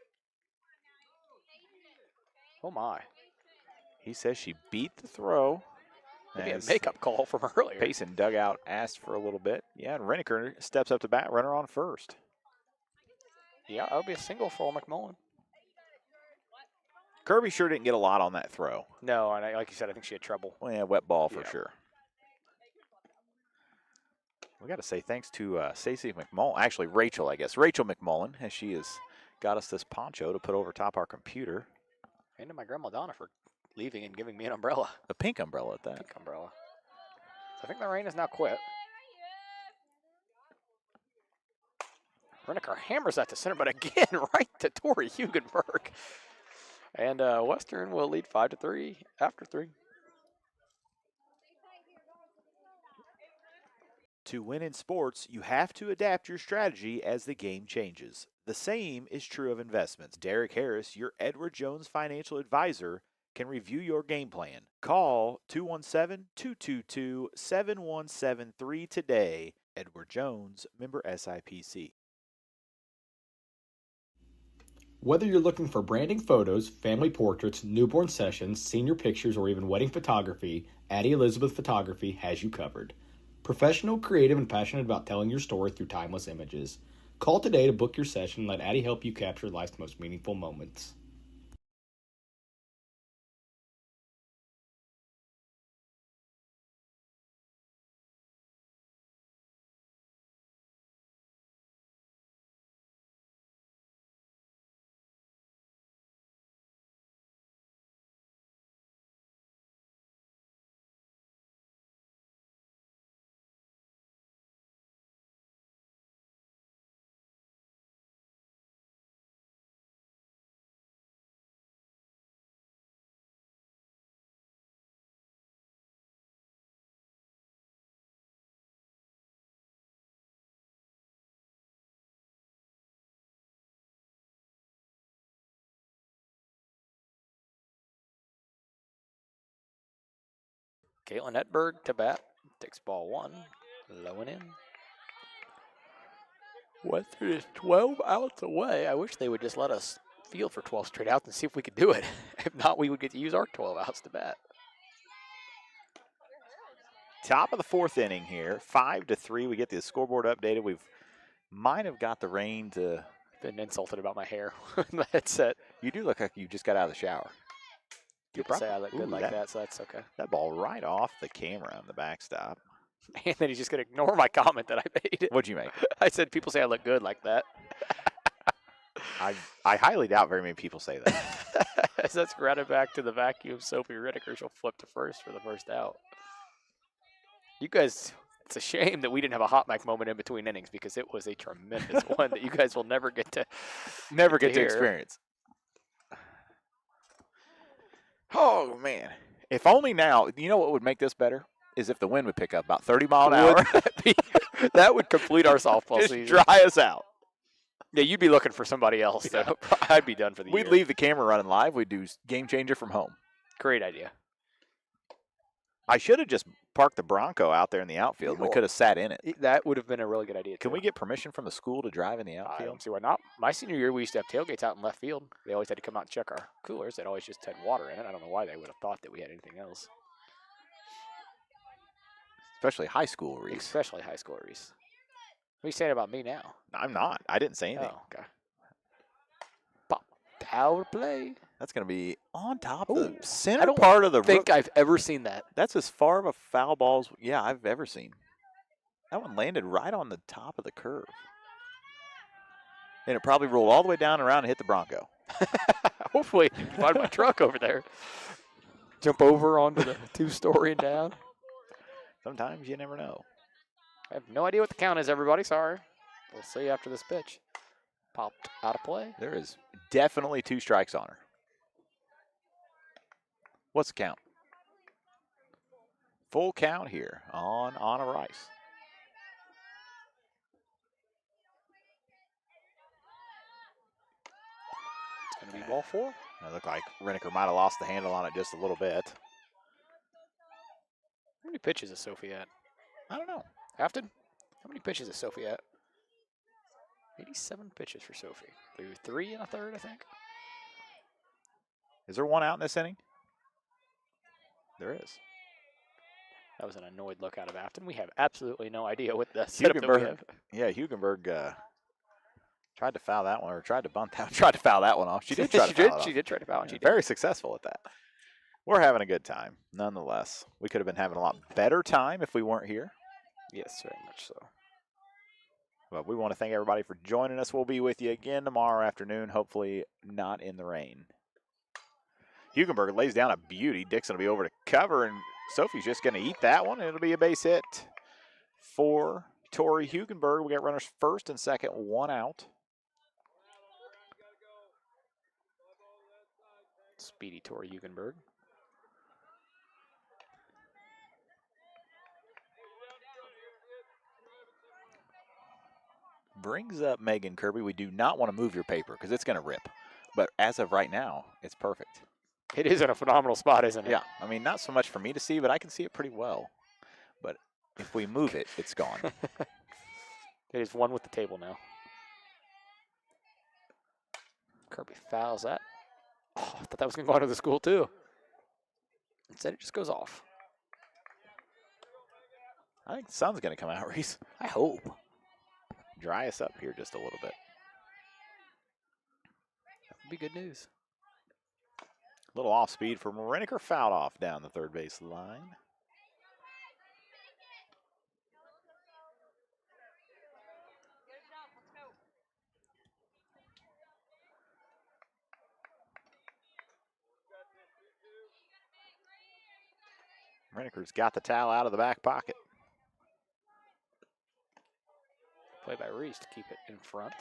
Oh, my. He says she beat the throw. Maybe a makeup call from earlier. Payson dug out, asked for a little bit. Yeah, and Reneker steps up to bat, runner on first. Yeah, that would be a single for McMullen. Kirby sure didn't get a lot on that throw. No, and like you said, I think she had trouble. Well, yeah, wet ball for sure. We got to say thanks to Stacey McMullen, actually Rachel, I guess. Rachel McMullen, as she has got us this poncho to put over top our computer. And to my grandma Donna for leaving and giving me an umbrella. A pink umbrella at that. Pink umbrella. So I think the rain has now quit. Reneker hammers that to center, but again, right to Tori Hugenberg. And Western will lead 5-3 after 3. To win in sports, you have to adapt your strategy as the game changes. The same is true of investments. Derek Harris, your Edward Jones financial advisor, can review your game plan. Call 217-222-7173 today. Edward Jones, member SIPC. Whether you're looking for branding photos, family portraits, newborn sessions, senior pictures, or even wedding photography, Addie Elizabeth Photography has you covered. Professional, creative, and passionate about telling your story through timeless images. Call today to book your session and let Addie help you capture life's most meaningful moments. Caitlin Etberg to bat. Takes ball 1. Low and in. Western is 12 outs away. I wish they would just let us field for 12 straight outs and see if we could do it. If not, we would get to use our 12 outs to bat. Top of the 4th inning here, 5-3. We get the scoreboard updated. We've might have got the rain to. Been insulted about my hair in the headset. You do look like you just got out of the shower. People say I look good like that, so that's okay. That ball right off the camera on the backstop. And then he's just going to ignore my comment that I made. What'd you make? I said people say I look good like that. I highly doubt very many people say that. As that's grounded back to the vacuum, Sophie Riddicker, she'll flip to first for the first out. You guys, it's a shame that we didn't have a hot mic moment in between innings because it was a tremendous one that you guys will never get to experience. Oh, man. If only now, you know what would make this better? Is if the wind would pick up about 30 mile an hour. That would complete our softball Just season. dry us out. Yeah, you'd be looking for somebody else. Yeah. So I'd be done for the year. We'd leave the camera running live. We'd do Game Changer from home. Great idea. I should have just parked the Bronco out there in the outfield. We could have sat in it. That would have been a really good idea. Can we get permission from the school to drive in the I outfield? don't see why not. My senior year, we used to have tailgates out in left field. They always had to come out and check our coolers. They'd always just had water in it. I don't know why they would have thought that we had anything else. Especially high school, Reese. Especially high school, Reese. What are you saying about me now? I'm not. I didn't say anything. Oh, okay. Pop. Power play. That's going to be on top Ooh, of the center I don't part of the think I've ever seen that. That's as far of a foul ball as I've ever seen. That one landed right on the top of the curve. And it probably rolled all the way down and around and hit the Bronco. Hopefully, you can find my truck over there. Jump over onto the 2-story and down. Sometimes you never know. I have no idea what the count is, everybody. Sorry. We'll see after this pitch. Popped out of play. There is definitely 2 strikes on her. What's the count? Full count here on Anna Rice. It's going to be ball 4. It looked like Renneker might have lost the handle on it just a little bit. How many pitches is Sophie at? I don't know. Afton? How many pitches is Sophie at? 87 pitches for Sophie. Through 3 1/3, I think. Is there one out in this inning? There is. That was an annoyed look out of Afton. We have absolutely no idea what the setup that we have. Yeah, Hugenberg tried to foul that one, or tried to bunt that one. Tried to foul that one off. She did try to foul it off. She did try to foul, and she did. Very successful at that. We're having a good time, nonetheless. We could have been having a lot better time if we weren't here. Yes, very much so. But we want to thank everybody for joining us. We'll be with you again tomorrow afternoon, hopefully not in the rain. Hugenberg lays down a beauty. Dixon will be over to cover, and Sophie's just going to eat that one. It'll be a base hit for Tori Hugenberg. We got runners first and second, 1 out. Speedy Tori Hugenberg. Brings up Megan Kirby. We do not want to move your paper because it's going to rip. But as of right now, it's perfect. It is in a phenomenal spot, isn't it? Yeah. I mean, not so much for me to see, but I can see it pretty well. But if we move it, it's gone. It is one with the table now. Kirby fouls that. Oh, I thought that was going to go out of the school, too. Instead, it just goes off. I think the sun's going to come out, Reese. I hope. Dry us up here just a little bit. That would be good news. A little off speed for Renneker, fouled off down the third base line. Renneker's got the towel out of the back pocket. Play by Reese to keep it in front.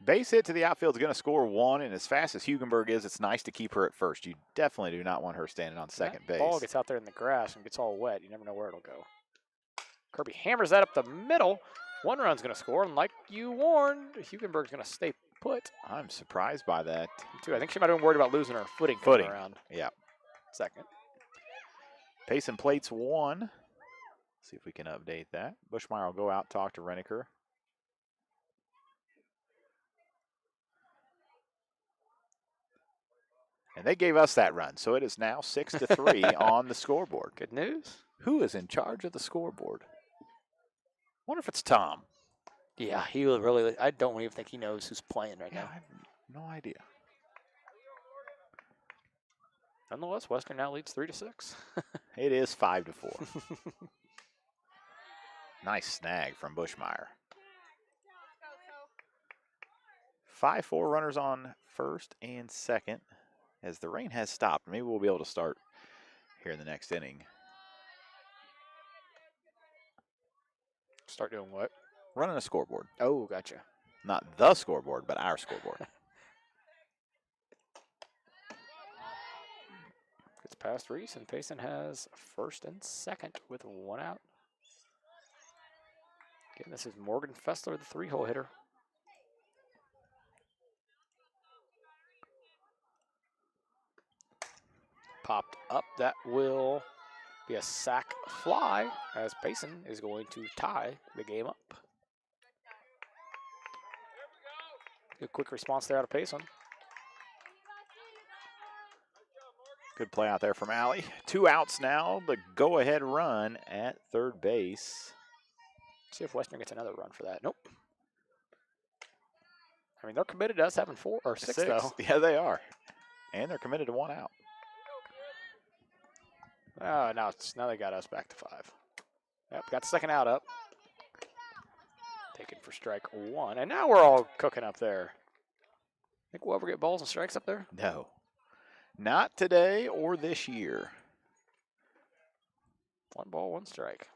Base hit to the outfield is going to score 1, and as fast as Hugenberg is, it's nice to keep her at first. You definitely do not want her standing on second base. Ball gets out there in the grass and gets all wet. You never know where it'll go. Kirby hammers that up the middle. 1 run's going to score, and like you warned, Hugenberg's going to stay put. I'm surprised by that. Too. I think she might have been worried about losing her footing coming around. Yeah. Second. Payson plates 1. See if we can update that. Bushmeyer will go out, talk to Reniker. And they gave us that run, so it is now 6-3 on the scoreboard. Good news. Who is in charge of the scoreboard? Wonder if it's Tom. Yeah, he will really. I don't even think he knows who's playing right Yeah, now. I have no idea. Nonetheless, Western now leads 3-6. It is 5-4. Nice snag from Bushmeyer. 5-4 runners on first and second. As the rain has stopped, maybe we'll be able to start here in the next inning. Start doing what? Running a scoreboard. Oh, gotcha. Not the scoreboard, but our scoreboard. Gets past Reese, and Payson has first and second with 1 out. Again, this is Morgan Fessler, the 3-hole hitter. Popped up. That will be a sac fly as Payson is going to tie the game up. A quick response there out of Payson. Good play out there from Allie. 2 outs now. The go-ahead run at third base. See if Western gets another run for that. Nope. I mean, they're committed to us having 4 or 6 though. Yeah, they are. And they're committed to 1 out. Oh, now they got us back to 5. Yep, got the second out up. Taken for strike 1. And now we're all cooking up there. Think we'll ever get balls and strikes up there? No. Not today or this year. 1 ball, 1 strike.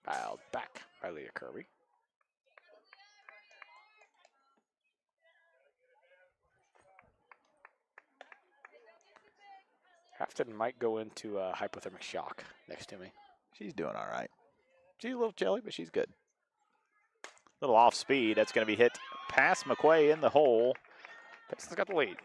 Dialed back by Leah Kirby. Afton might go into hypothermic shock next to me. She's doing all right. She's a little chilly, but she's good. Little off speed. That's going to be hit past McQuay in the hole. Payson's got the lead.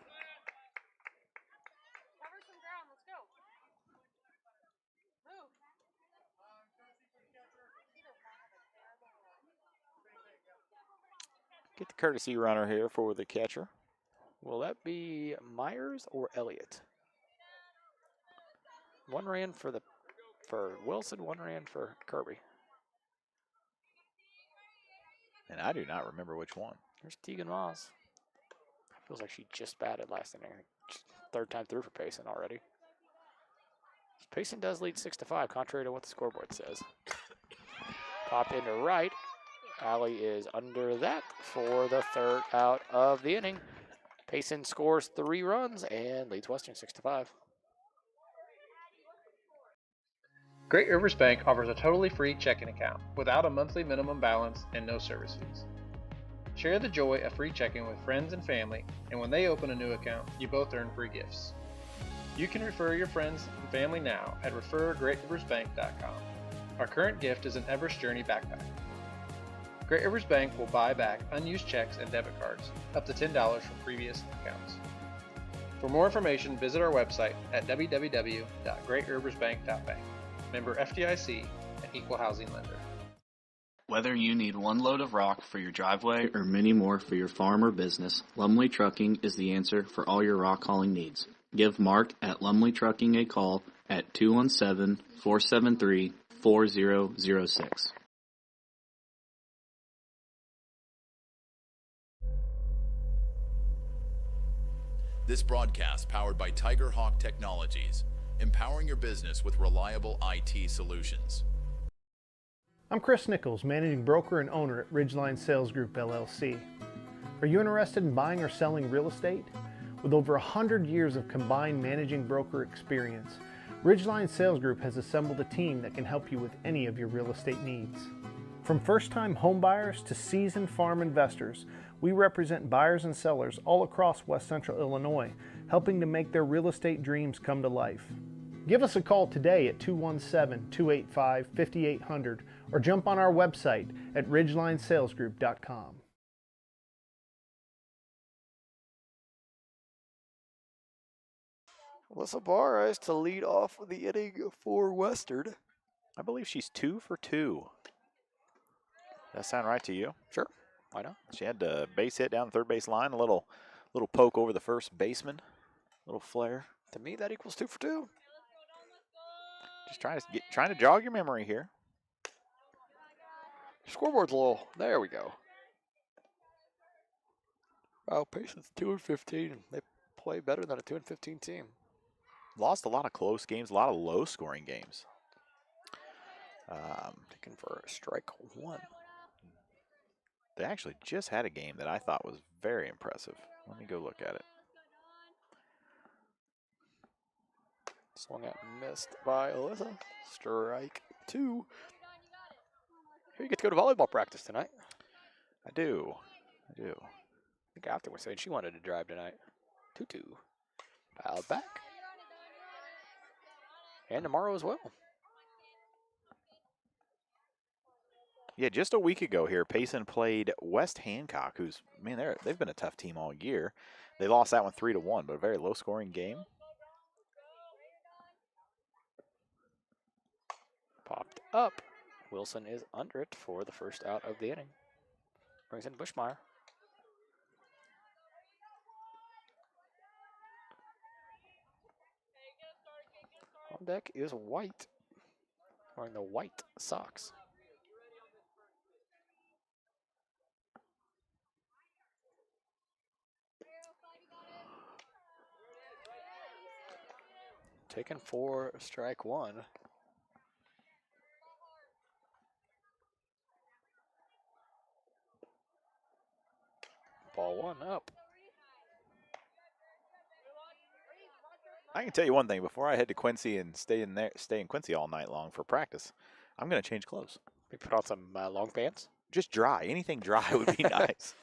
Get the courtesy runner here for the catcher. Will that be Myers or Elliott? 1 ran for Wilson, 1 ran for Kirby. And I do not remember which one. There's Tegan Moss. Feels like she just batted last inning. 3rd time through for Payson already. Payson does lead 6-5, contrary to what the scoreboard says. Pop into right. Allie is under that for the 3rd out of the inning. Payson scores 3 runs and leads Western 6-5. Great Rivers Bank offers a totally free checking account without a monthly minimum balance and no service fees. Share the joy of free checking with friends and family, and when they open a new account, you both earn free gifts. You can refer your friends and family now at refergreatriversbank.com. Our current gift is an Everest Journey backpack. Great Rivers Bank will buy back unused checks and debit cards, up to $10 from previous accounts. For more information, visit our website at www.greatriversbank.bank. Member FDIC, an equal housing lender. Whether you need 1 load of rock for your driveway or many more for your farm or business, Lumley Trucking is the answer for all your rock hauling needs. Give Mark at Lumley Trucking a call at 217-473-4006. This broadcast powered by Tiger Hawk Technologies, empowering your business with reliable IT solutions. I'm Chris Nichols, Managing Broker and Owner at Ridgeline Sales Group, LLC. Are you interested in buying or selling real estate? With over 100 years of combined managing broker experience, Ridgeline Sales Group has assembled a team that can help you with any of your real estate needs. From first-time home buyers to seasoned farm investors, we represent buyers and sellers all across West Central Illinois, helping to make their real estate dreams come to life. Give us a call today at 217-285-5800 or jump on our website at ridgelinesalesgroup.com. Alyssa Barres to lead off the inning for Western. I believe she's 2 for 2. Does that sound right to you? Sure. Why not? She had a base hit down the third base line, a little poke over the first baseman, little flare. To me, that equals 2 for 2. Just trying to jog your memory here. Scoreboard's low. There we go. Wow, Payson's 2-15. They play better than a 2-15 team. Lost a lot of close games, a lot of low-scoring games. Taken for strike 1. They actually just had a game that I thought was very impressive. Let me go look at it. Swung at and missed by Alyssa. Strike 2. Here you get to go to volleyball practice tonight. I do. I think after was saying she wanted to drive tonight. 2-2. Fouled back. And tomorrow as well. Yeah, just a week ago here, Payson played West Hancock, who's, man, they've been a tough team all year. They lost that one 3-1, but a very low-scoring game. Popped up. Wilson is under it for the first out of the inning. Brings in Bushmeyer. On deck is White, wearing the white socks. Taken for strike 1. Ball 1 up. I can tell you one thing, before I head to Quincy and stay in Quincy all night long for practice, I'm going to change clothes. We put on some long pants. Just dry. Anything dry would be nice.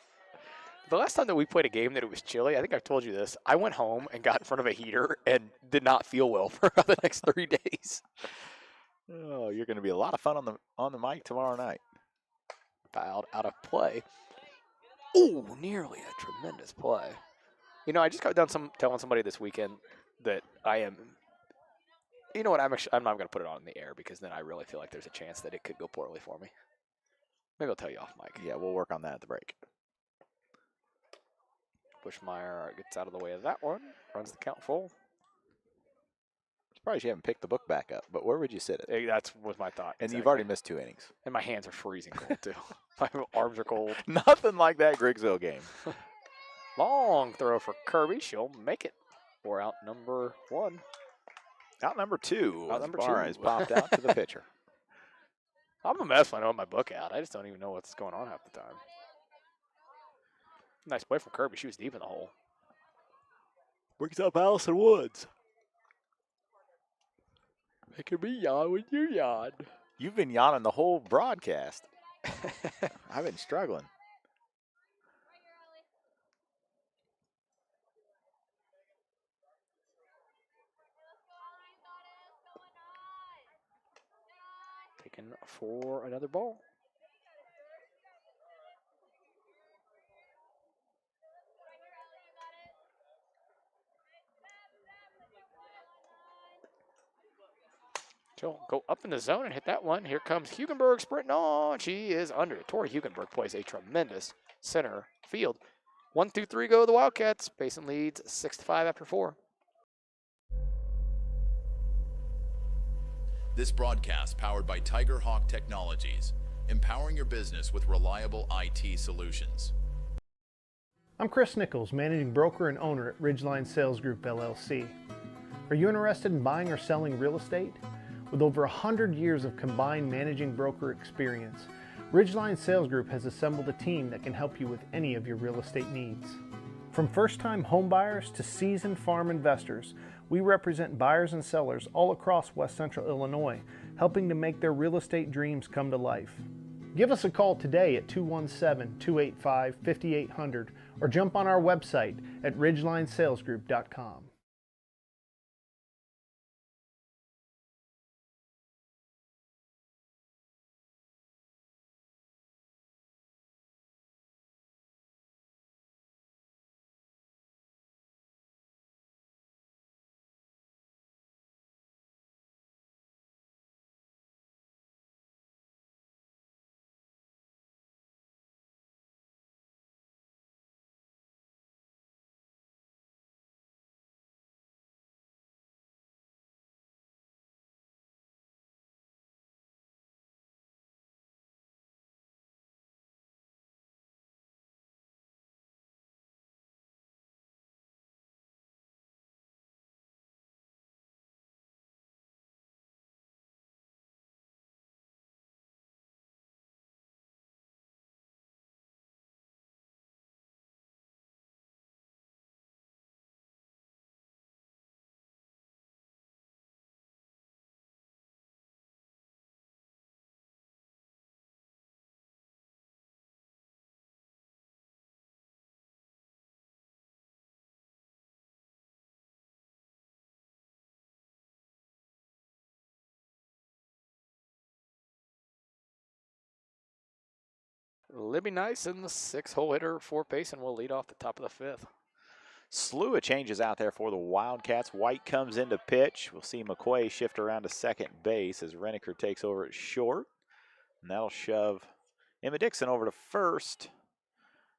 The last time that we played a game that it was chilly, I think I've told you this, I went home and got in front of a heater and did not feel well for the next 3 days. Oh, you're going to be a lot of fun on the mic tomorrow night. Fouled out of play. Oh, nearly a tremendous play. You know, I just got done telling somebody this weekend that I am. You know what? I'm not going to put it on in the air because then I really feel like there's a chance that it could go poorly for me. Maybe I'll tell you off mic. Yeah, we'll work on that at the break. Bushmeyer gets out of the way of that one. Runs the count full. Surprised you haven't picked the book back up, but where would you sit it? That was my thought. And you've already missed 2 innings. And my hands are freezing cold, too. My arms are cold. Nothing like that Griggsville game. Long throw for Kirby. She'll make it. We're out number 1. Out number 2. Out number 2. Has popped out to the pitcher. I'm a mess when I know my book out. I just don't even know what's going on half the time. Nice play from Kirby. She was deep in the hole. Brings up Allison Woods. Making me yawn when you yawn. You've been yawning the whole broadcast. I've been struggling. Taken for another ball. She'll go up in the zone and hit that one. Here comes Hugenberg sprinting on. She is under it. Tori Hugenberg plays a tremendous center field. 1, 2, 3 go the Wildcats. Payson leads 6-5 after 4. This broadcast powered by Tiger Hawk Technologies, empowering your business with reliable IT solutions. I'm Chris Nichols, managing broker and owner at Ridgeline Sales Group LLC. Are you interested in buying or selling real estate? With over 100 years of combined managing broker experience, Ridgeline Sales Group has assembled a team that can help you with any of your real estate needs. From first-time homebuyers to seasoned farm investors, we represent buyers and sellers all across West Central Illinois, helping to make their real estate dreams come to life. Give us a call today at 217-285-5800 or jump on our website at ridgelinesalesgroup.com. Libby Nice in the 6-hole hitter for Payson will lead off the top of the 5th. Slew of changes out there for the Wildcats. White comes into pitch. We'll see McQuay shift around to second base as Reneker takes over at short. And that'll shove Emma Dixon over to first.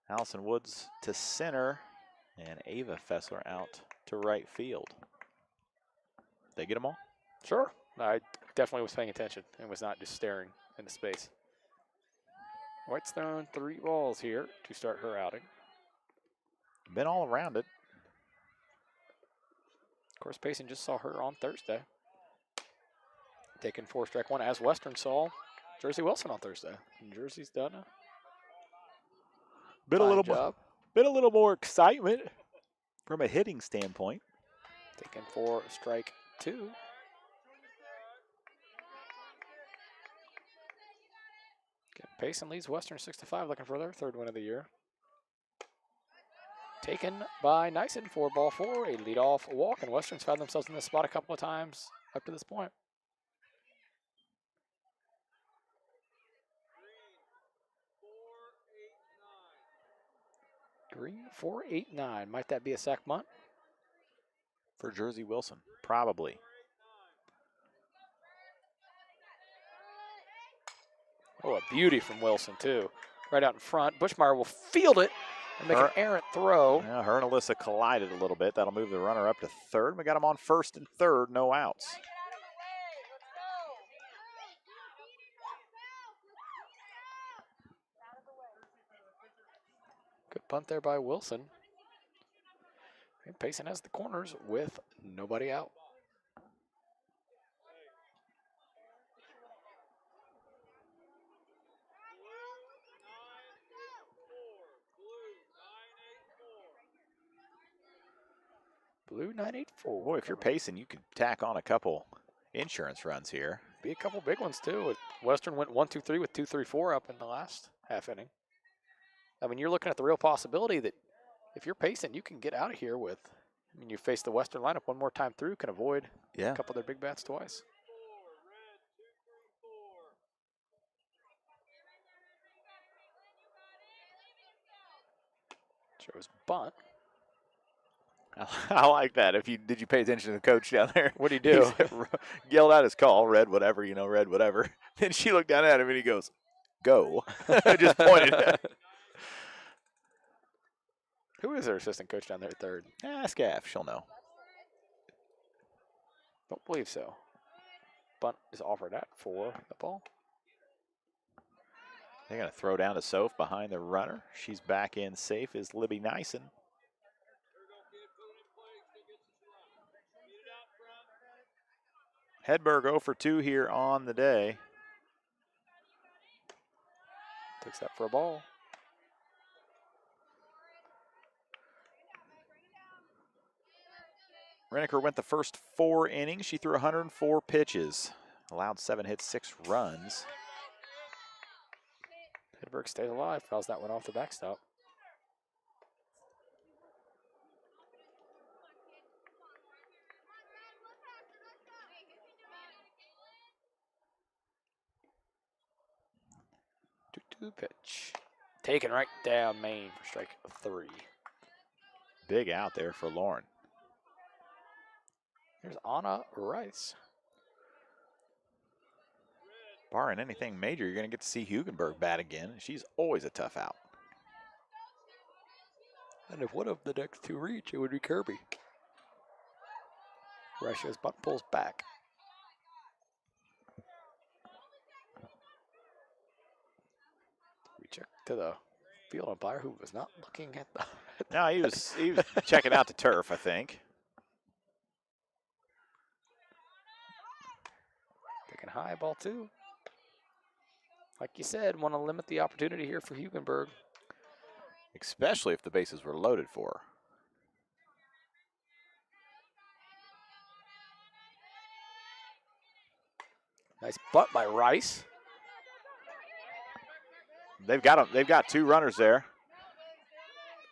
Allison Woods to center. And Ava Fessler out to right field. They get them all? Sure. I definitely was paying attention and was not just staring into space. White's thrown 3 balls here to start her outing. Been all around it. Of course, Payson just saw her on Thursday. Taking 4 strike 1, as Western saw Jersey Wilson on Thursday. And Jersey's done a Been a little more excitement from a hitting standpoint. Taking 4 strike 2. Again, Payson leads Western 6-5, looking for their 3rd win of the year. Taken by Nyson for ball 4, a leadoff walk, and Western's found themselves in this spot a couple of times up to this point. Green 4-8-9. Might that be a sack bunt? For Jersey Wilson, probably. Oh, a beauty from Wilson, too. Right out in front. Bushmeyer will field it and make an errant throw. Yeah, her and Alyssa collided a little bit. That'll move the runner up to third. We got him on first and third, no outs. Good punt there by Wilson. And Payson has the corners with nobody out. Blue 984. Boy, if you're Payson, you could tack on a couple insurance runs here. Be a couple big ones, too. Western went 1-2-3 with 2-3-4 up in the last half inning. I mean, you're looking at the real possibility that if you're Payson, you can get out of here with, I mean, you face the Western lineup one more time through, can avoid a couple of their big bats twice. Shows bunt. I like that. Did you pay attention to the coach down there? What did he do? He yelled out his call, read whatever. Then she looked down at him and he goes, "Go." Just pointed. Who is their assistant coach down there at third? Ask Af, she'll know. Don't believe so. Bunt is offered at for the ball. They're going to throw down to Soph behind the runner. She's back in safe is Libby Nyson. Hedberg 0 for 2 here on the day. Takes that for a ball. Reneker went the first 4 innings. She threw 104 pitches. Allowed 7 hits, 6 runs. Hedberg stays alive. Fouls that one off the backstop. Pitch. Taken right down main for strike 3. Big out there for Lauren. Here's Anna Rice. Barring anything major, you're going to get to see Hugenberg bat again. She's always a tough out. And if one of the next 2 reach, it would be Kirby. Russia's butt pulls back. We check to the field umpire who was not looking at the. No, he was checking out the turf, I think. Taking high, ball 2. Like you said, want to limit the opportunity here for Hugenberg. Especially if the bases were loaded for her. Nice butt by Rice. They've got 2 runners there.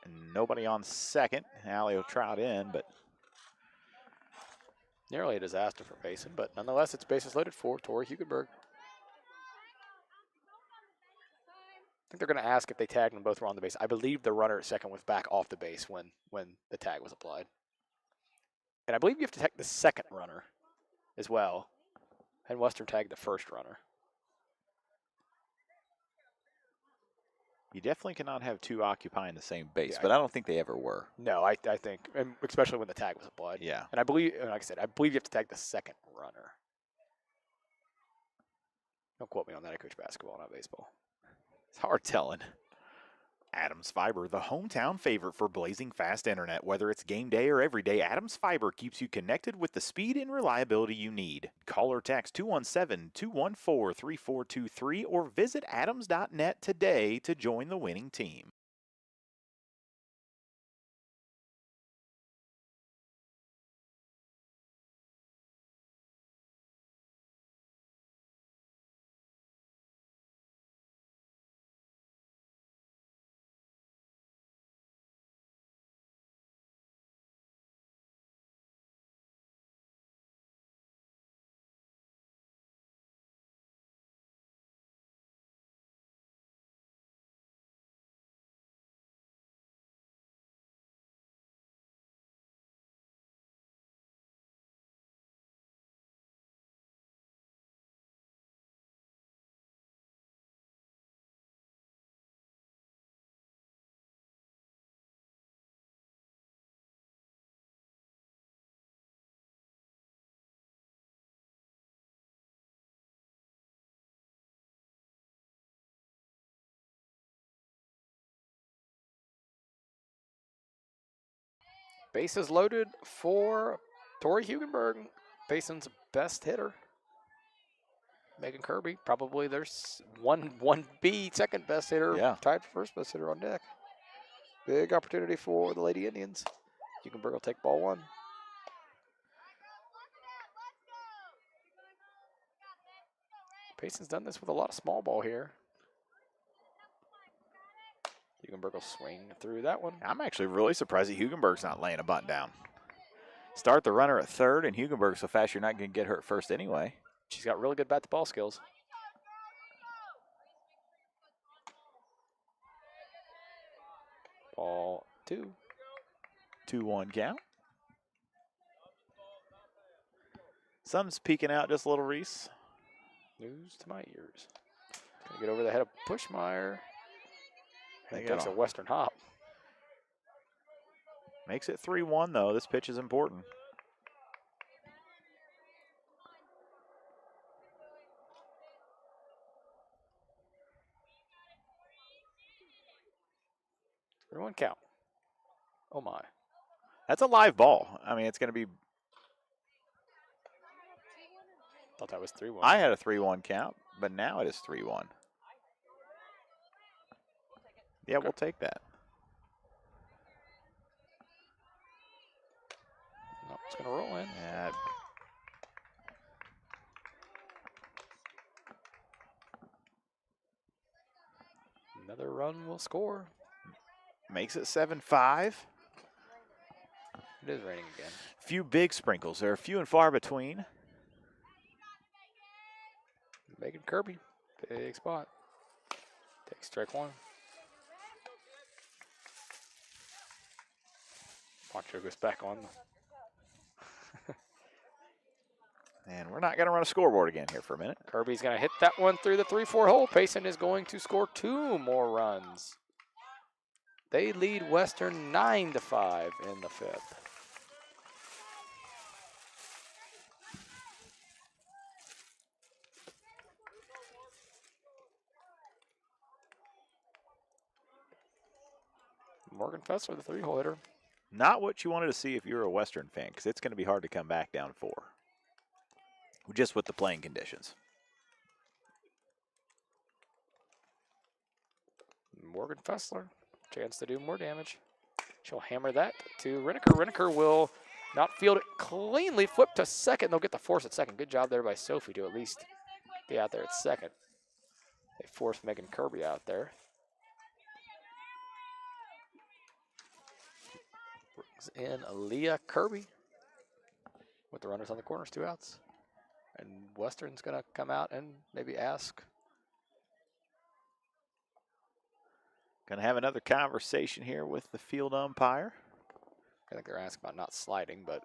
And nobody on second. Allie will trot in, but nearly a disaster for Payson, but nonetheless, it's bases loaded for Tori Hugenberg. think they're going to ask if they tagged when both were on the base. I believe the runner at second was back off the base when the tag was applied. And I believe you have to tag the second runner as well. And Western tagged the first runner. You definitely cannot have two occupying the same base, Yeah, but I don't think they ever were. No, I think, and especially when the tag was applied. Yeah. And I believe, like I said, I believe you have to tag the second runner. Don't quote me on that. I coach basketball, not baseball. It's hard telling. Adams Fiber, the hometown favorite for blazing fast internet. Whether it's game day or every day, Adams Fiber keeps you connected with the speed and reliability you need. Call or text 217-214-3423 or visit adams.net today to join the winning team. Bases loaded for Tori Hugenberg, Payson's best hitter. Megan Kirby, probably their 1B second best hitter, Yeah. tied for first best hitter on deck. Big opportunity for the Lady Indians. Hugenberg will take ball one. Payson's done this with a lot of small ball here. Hugenberg will swing through that one. I'm actually really surprised that Hugenberg's not laying a bunt down. Start the runner at third, and Hugenberg so fast you're not going to get her at first anyway. She's got really good bat-to-ball skills. Ball two. 2-1 count. Sun's peeking out just a little, Reese. News to my ears. Gonna get over the head of Pushmeyer. They And got takes a a- Western hop. Makes it 3-1, though. This pitch is important. Everyone count. Oh my. That's a live ball. I mean, it's going to be... Thought that was 3-1. I had a 3-1 count, but now it is 3-1. Yeah, we'll take that. No, it's gonna roll in. Yeah. Another run will score. Makes it 7-5. It is raining again. Few big sprinkles. They're few and far between. Megan Kirby, big spot. Takes strike one. Poncho goes back on. And we're not going to run a scoreboard again here for a minute. Kirby's going to hit that one through the 3-4 hole. Payson is going to score 2 more runs. They lead Western 9-5 in the 5th. Morgan Fessler, the 3-hole hitter. Not what you wanted to see if you were a Western fan, because it's going to be hard to come back down 4. Just with the playing conditions. Morgan Fessler, chance to do more damage. She'll hammer that to Reneker. Reneker will not field it cleanly. Flip to second. They'll get the force at second. Good job there by Sophie to at least be out there at second. They force Megan Kirby out there. Brings in Aaliyah Kirby with the runners on the corners, 2 outs. And Western's going to come out and maybe ask Going to have another conversation here with the field umpire. I think they're asking about not sliding, but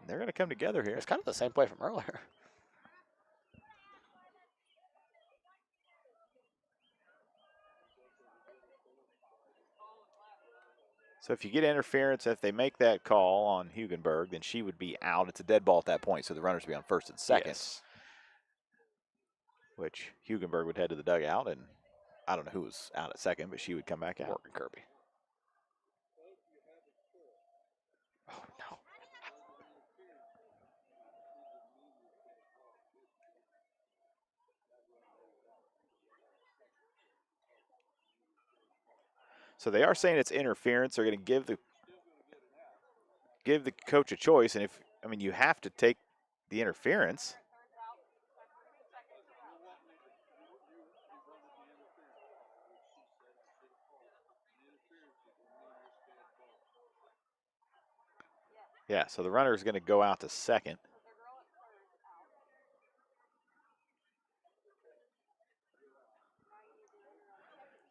they're going to come together here. it's kind of the same play from earlier. So if you get interference, if they make that call on Hugenberg, then she would be out. It's a dead ball at that point, so the runners would be on first and second. Yes. Which Hugenberg would head to the dugout, and I don't know who was out at second, but she would come back out. Morgan Kirby. Oh, no. So they are saying it's interference. They're going to give the coach a choice, and you have to take the interference. Yeah, so the runner is going to go out to second.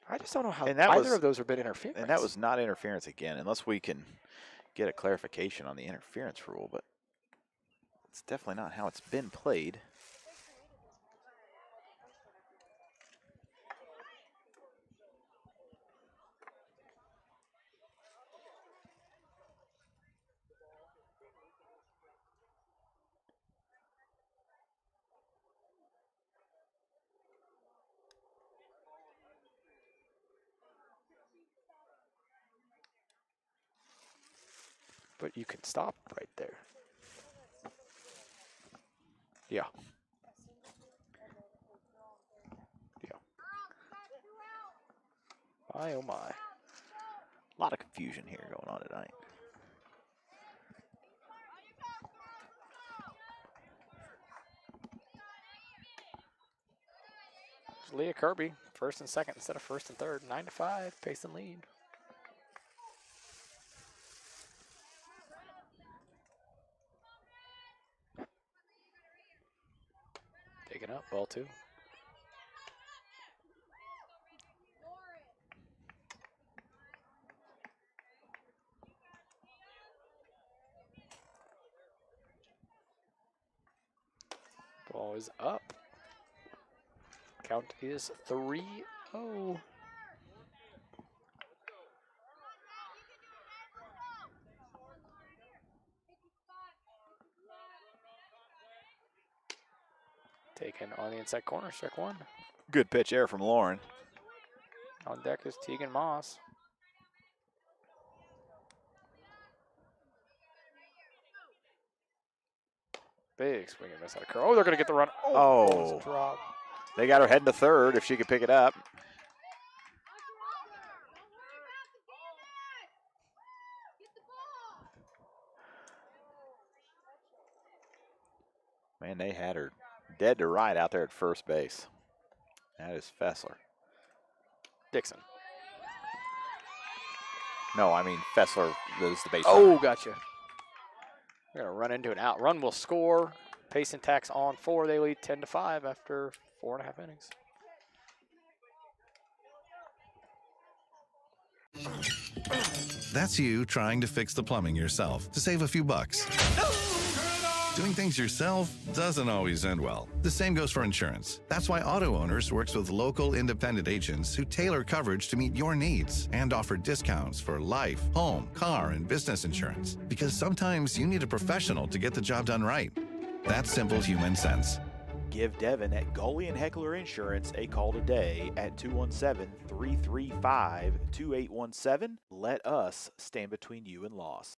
I just don't know how either of those have been interference. And that was not interference again, unless we can get a clarification on the interference rule, but it's definitely not how it's been played. But you can stop right there. Yeah. Yeah. My, oh my. A lot of confusion here going on tonight. Leah Kirby, first and second instead of first and third. 9-5, Payson lead. Taking up, ball two. Ball is up. Count is 3-0. Taken on the inside corner, strike one. Good pitch there from Lauren. On deck is Tegan Moss. Big swing and miss out of curl. Oh, they're going to get the run. Oh. Drop. They got her heading to third if she could pick it up. Man, they had her dead to right out there at first base. That is Fessler. Dixon. No, I mean Fessler is the base Oh, runner. gotcha. We're going to run into an out. Run will score. Payson tacks on 4. They lead 10-5 after 4.5 innings. That's you trying to fix the plumbing yourself to save a few bucks. Doing things yourself doesn't always end well. The same goes for insurance. That's why Auto Owners works with local independent agents who tailor coverage to meet your needs and offer discounts for life, home, car, and business insurance. Because sometimes you need a professional to get the job done right. That's simple human sense. Give Devin at Gully and Heckler Insurance a call today at 217-335-2817. Let us stand between you and loss.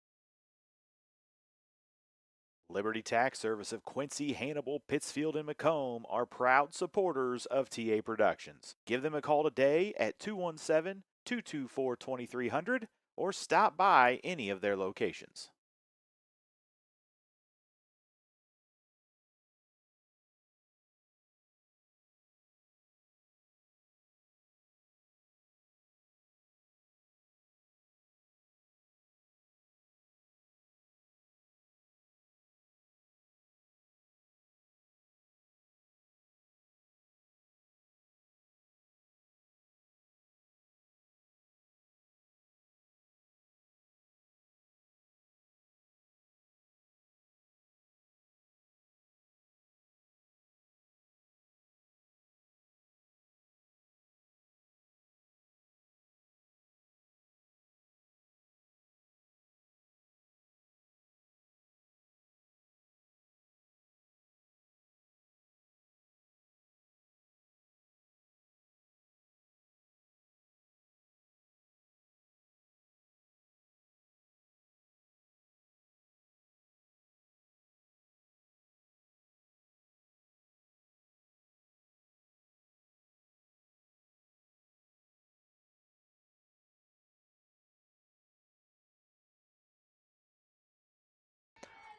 Liberty Tax Service of Quincy, Hannibal, Pittsfield, and Macomb are proud supporters of TA Productions. Give them a call today at 217-224-2300 or stop by any of their locations.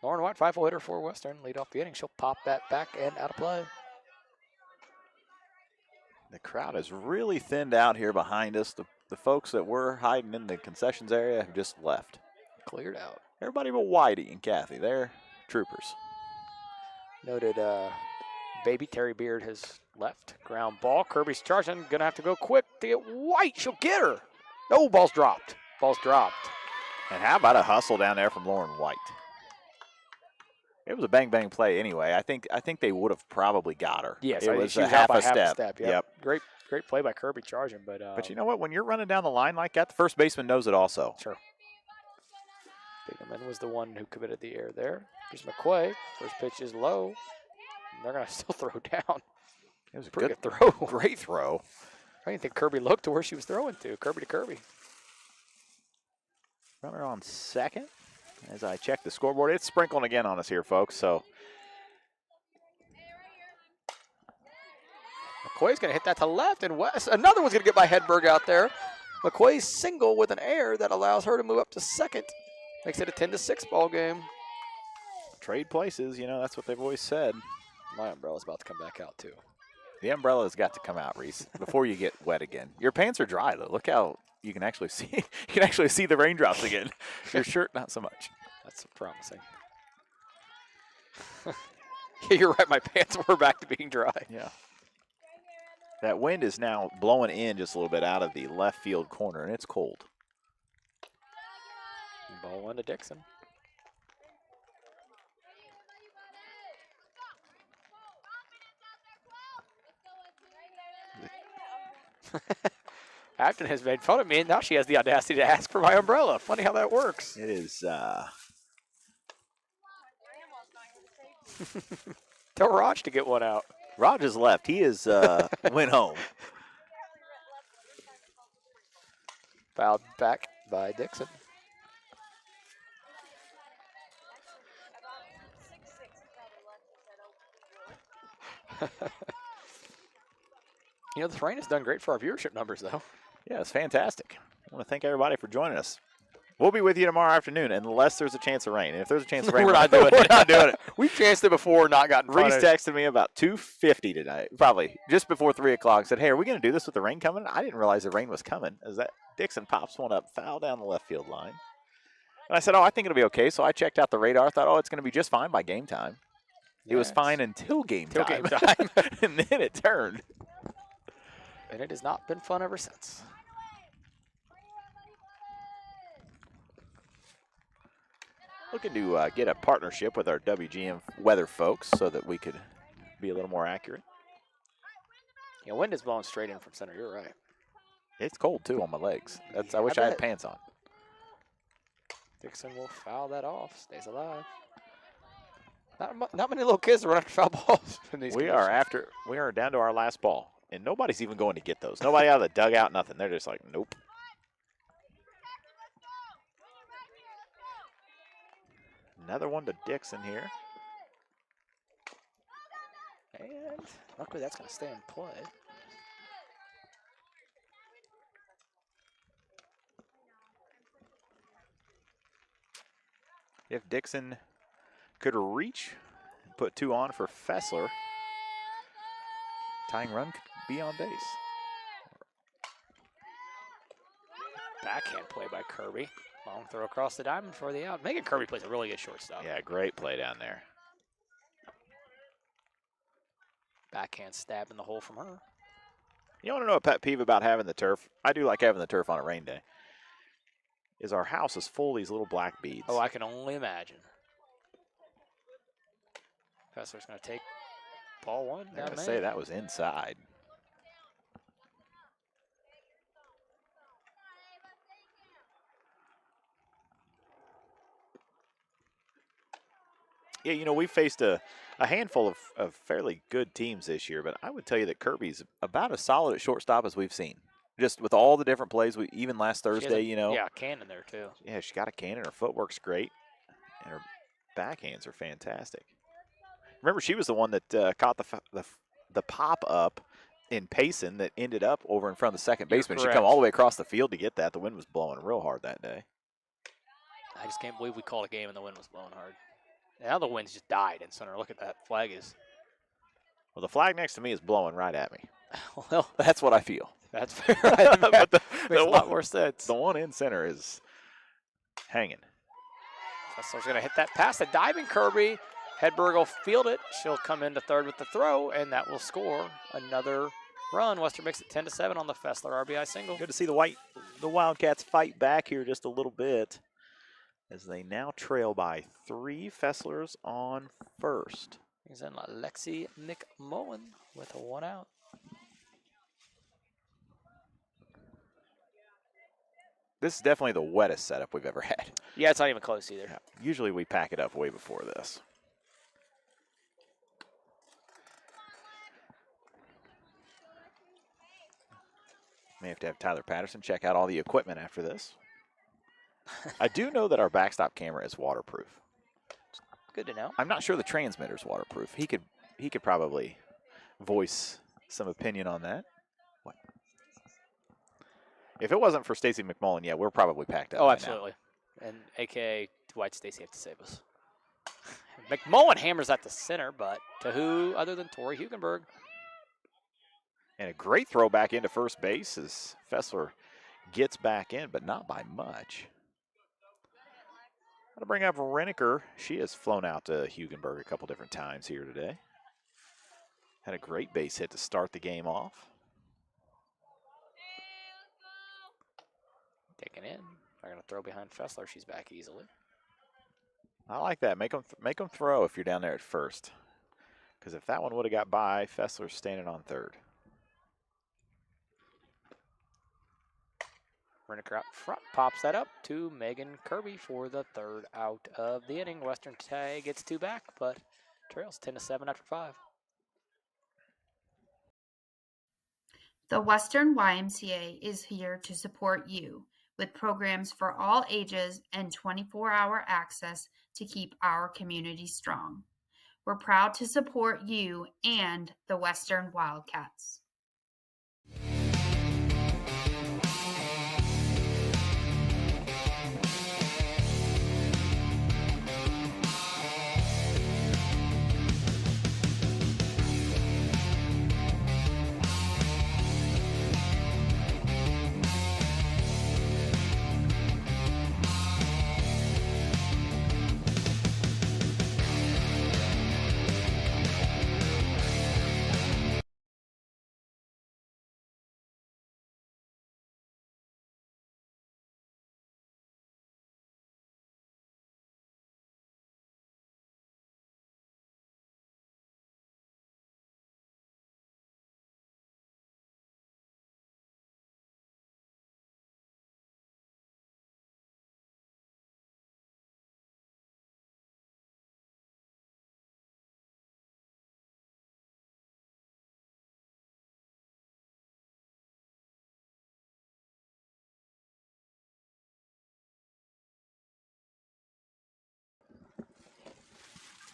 Lauren White, 5-hole hitter for Western, lead off the inning. She'll pop that back and out of play. The crowd has really thinned out here behind us. The folks that were hiding in the concessions area have just left. Cleared out. Everybody but Whitey and Kathy, they're troopers. Noted baby Terry Beard has left. Ground ball. Kirby's charging. Going to have to go quick to get White. She'll get her. No, ball's dropped. Ball's dropped. And how about a hustle down there from Lauren White? It was a bang play anyway. I think they would have probably got her. Yes, it was she a was half out by a step. Yep. Great play by Kirby charging, but you know what? When you're running down the line like that, the first baseman knows it also. Sure. Bingaman was the one who committed the error there. Here's McQuay. First pitch is low. And they're going to still throw down. It was a pretty good throw. Great throw. I didn't think Kirby looked to where she was throwing to. Kirby to Kirby. Runner on second. As I check the scoreboard, it's sprinkling again on us here, folks. So McQuay's going to hit that to left, and West. Another one's going to get by Hedberg out there. McQuay's single with an error that allows her to move up to second. Makes it a 10-6 ball game. Trade places, that's what they've always said. My umbrella's about to come back out, too. The umbrella's got to come out, Reese, before you get wet again. Your pants are dry, though. Look how you can actually see. You can actually see the raindrops again. Your shirt, not so much. That's promising. Yeah, you're right. My pants were back to being dry. Yeah. That wind is now blowing in just a little bit out of the left field corner, and it's cold. Ball one to Dixon. Afton has made fun of me, and now she has the audacity to ask for my umbrella. Funny how that works. It is. Tell Raj to get one out. Raj has left. He is went home. Fouled back by Dixon. This rain has done great for our viewership numbers, though. Yeah, it's fantastic. I want to thank everybody for joining us. We'll be with you tomorrow afternoon unless there's a chance of rain. And if there's a chance of rain, we're not doing it. We're not doing it. We've chanced it before, not gotten Reese punished. texted me about 2:50 tonight, probably just before 3 o'clock. Said, "Hey, are we going to do this with the rain coming?" I didn't realize the rain was coming. As that Dixon pops one up, foul down the left field line. And I said, "Oh, I think it'll be okay." So I checked out the radar. Thought, "Oh, it's going to be just fine by game time." It was fine until game time. And then it turned. And it has not been fun ever since. Looking to get a partnership with our WGM weather folks so that we could be a little more accurate. Yeah, wind is blowing straight in from center. You're right. It's cold, too, on my legs. I wish I had pants on. Dixon will foul that off. Stays alive. Not many little kids run after foul balls in these We are down to our last ball. And nobody's even going to get those. Nobody out of the dugout, nothing. They're just like, nope. Another one to Dixon here. And luckily that's going to stay in play. If Dixon could reach, put 2 on for Fessler, tying run could be on base. Backhand play by Kirby. Long throw across the diamond for the out. Megan Kirby plays a really good shortstop. Yeah, great play down there. Backhand stab in the hole from her. You want to know a pet peeve about having the turf? I do like having the turf on a rain day. Is our house is full of these little black beads. Oh, I can only imagine. Fessler's going to take ball one. I'm going to say that was inside. Yeah, we faced a handful of fairly good teams this year, but I would tell you that Kirby's about as solid at shortstop as we've seen. Just with all the different plays, even last Thursday, Yeah, cannon there, too. Yeah, she got a cannon. Her footwork's great, and her backhands are fantastic. Remember, she was the one that caught the pop-up in Payson that ended up over in front of the second baseman. She come all the way across the field to get that. The wind was blowing real hard that day. I just can't believe we called a game and the wind was blowing hard. Now the wind's just died in center. Look at that. Flag is. Well, the flag next to me is blowing right at me. Well, That's what I feel. that's fair. But makes a lot one, more sense. The one in center is hanging. Fessler's going to hit that pass. A diving Kirby. Hedberg will field it. She'll come into third with the throw, and that will score another run. Western makes it 10-7 on the Fessler RBI single. Good to see the Wildcats fight back here just a little bit as they now trail by 3. Fesslers on first. He's in Lexi McMullen with a 1 out. This is definitely the wettest setup we've ever had. Yeah, it's not even close either. Yeah, usually we pack it up way before this. May have to have Tyler Patterson check out all the equipment after this. I do know that our backstop camera is waterproof. Good to know. I'm not sure the transmitter's waterproof. He could probably voice some opinion on that. What? If it wasn't for Stacy McMullen, yeah, we're probably packed up. Oh, by absolutely. And a.k.a. Dwight Stacy have to save us. McMullen hammers at the center, but to who other than Tori Hugenberg? And a great throw back into first base as Fessler gets back in, but not by much. Got to bring up Reniker. She has flown out to Hugenberg a couple different times here today. Had a great base hit to start the game off. Taken in. They're going to throw behind Fessler. She's back easily. I like that. Make them throw if you're down there at first. Because if that one would have got by, Fessler's standing on third. Reniker out front pops that up to Megan Kirby for the 3rd out of the inning. Western gets 2 back, but trails 10-7 after 5. The Western YMCA is here to support you with programs for all ages and 24-hour access to keep our community strong. We're proud to support you and the Western Wildcats.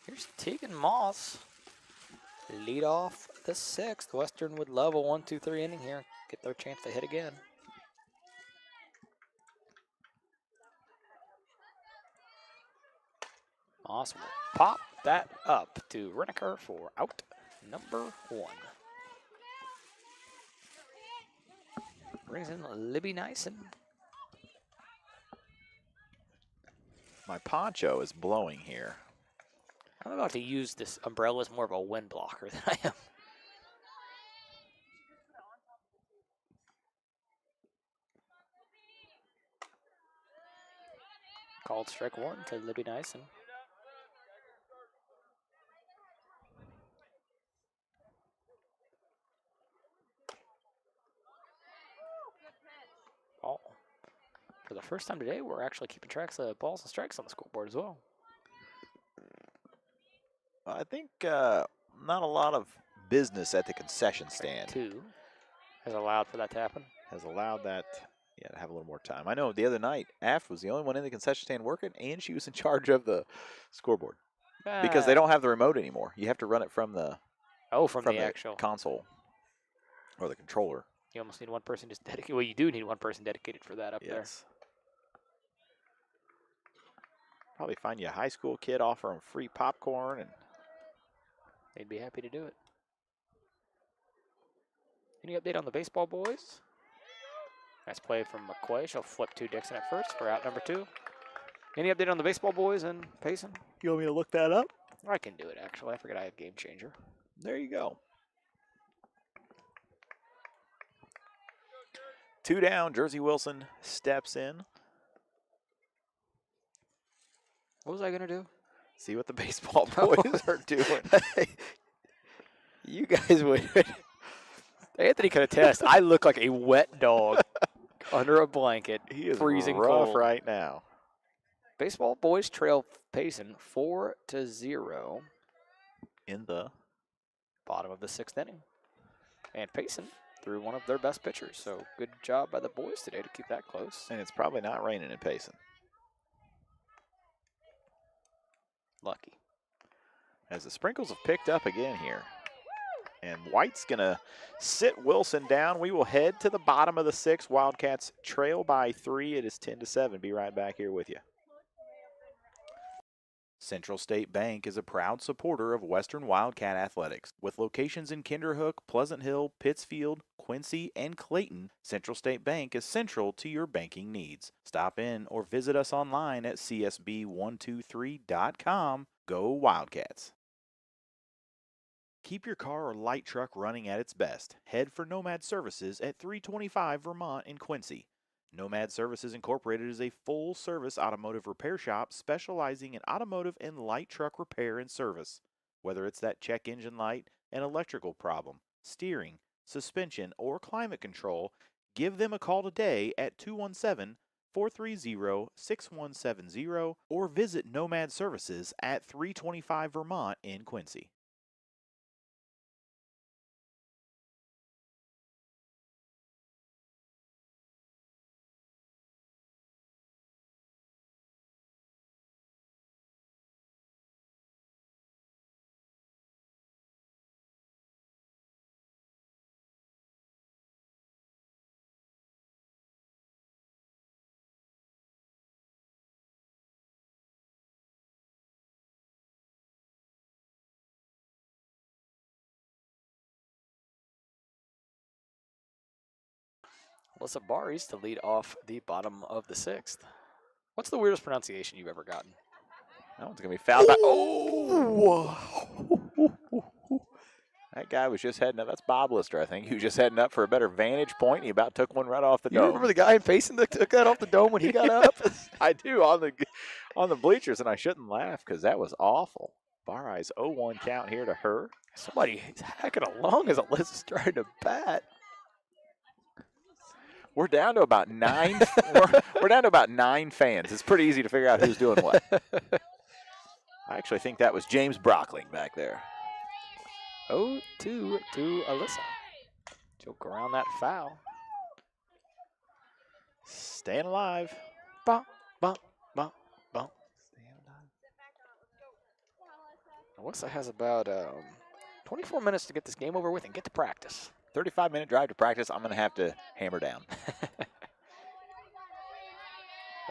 Here's Tegan Moss. Lead off the 6th. Western would love a 1-2-3 inning here. Get their chance to hit again. Moss will pop that up to Reniker for out number 1. Brings in Libby Nyson. My poncho is blowing here. I'm about to use this umbrella as more of a wind blocker than I am. Called strike 1 to Libby Nyson. Ball. For the first time today, we're actually keeping tracks of balls and strikes on the scoreboard as well. I think not a lot of business at the concession stand. 2 has allowed for that to happen. Has allowed that, yeah, to have a little more time. I know the other night, Aft was the only one in the concession stand working, and she was in charge of the scoreboard. Because they don't have the remote anymore. You have to run it from the from the actual console or the controller. You almost need one person just dedicated. Well, you do need one person dedicated for that up there. Probably find you a high school kid, offer them free popcorn, and they'd be happy to do it. Any update on the baseball boys? Nice play from McQuay. She'll flip to Dixon at first for out number 2. Any update on the baseball boys and Payson? You want me to look that up? I can do it, actually. I forget I have Game Changer. There you go. 2 down. Jersey Wilson steps in. What was I going to do? See what the baseball boys are doing. You guys would. Anthony could attest. I look like a wet dog under a blanket. He is freezing rough cold right now. Baseball boys trail Payson 4-0 in the bottom of the 6th inning. And Payson threw one of their best pitchers. So good job by the boys today to keep that close. And it's probably not raining in Payson. Lucky. As the sprinkles have picked up again here. And White's going to sit Wilson down. We will head to the bottom of the 6th. Wildcats trail by 3. It is 10-7. Be right back here with you. Central State Bank is a proud supporter of Western Wildcat athletics. With locations in Kinderhook, Pleasant Hill, Pittsfield, Quincy, and Clayton, Central State Bank is central to your banking needs. Stop in or visit us online at csb123.com. Go Wildcats! Keep your car or light truck running at its best. Head for Nomad Services at 325 Vermont in Quincy. Nomad Services Incorporated is a full-service automotive repair shop specializing in automotive and light truck repair and service. Whether it's that check engine light, an electrical problem, steering, suspension, or climate control, give them a call today at 217-430-6170 or visit Nomad Services at 325 Vermont in Quincy. Alyssa Baris to lead off the bottom of the 6th. What's the weirdest pronunciation you've ever gotten? That one's going to be fouled back. Oh! That guy was just heading up. That's Bob Lister, I think. He was just heading up for a better vantage point, and he about took one right off the You dome. remember the guy in Payson that took that off the dome when he got up? I do, on the bleachers, and I shouldn't laugh because that was awful. Bareyes 0-1 count here to her. Somebody is hacking along as Alyssa's trying to bat. We're down to about 9. we're down to about 9 fans. It's pretty easy to figure out who's doing what. I actually think that was James Brockling back there. 0-2 to Alyssa. She'll ground that foul. Staying alive. Bump, bump, bump, bump. Alyssa has about 24 minutes to get this game over with and get to practice. 35-minute drive to practice. I'm going to have to hammer down.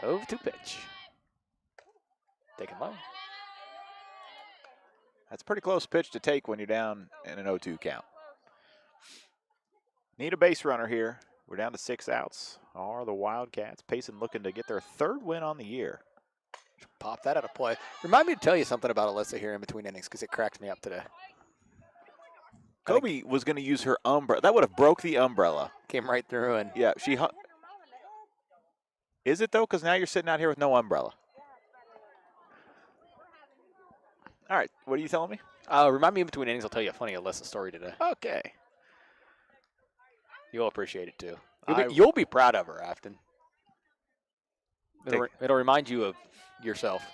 0-2 pitch. Taking low. That's a pretty close pitch to take when you're down in an 0-2 count. Need a base runner here. We're down to 6 outs. Are the Wildcats. Payson looking to get their 3rd win on the year. Pop that out of play. Remind me to tell you something about Alyssa here in between innings because it cracked me up today. Kobe was going to use her umbrella. That would have broke the umbrella. Came right through and yeah, she. Is it though? Because now you're sitting out here with no umbrella. All right, what are you telling me? Remind me in between innings. I'll tell you a funny Alyssa story today. Okay. You'll appreciate it too. You'll be proud of her, Afton. It'll remind you of yourself.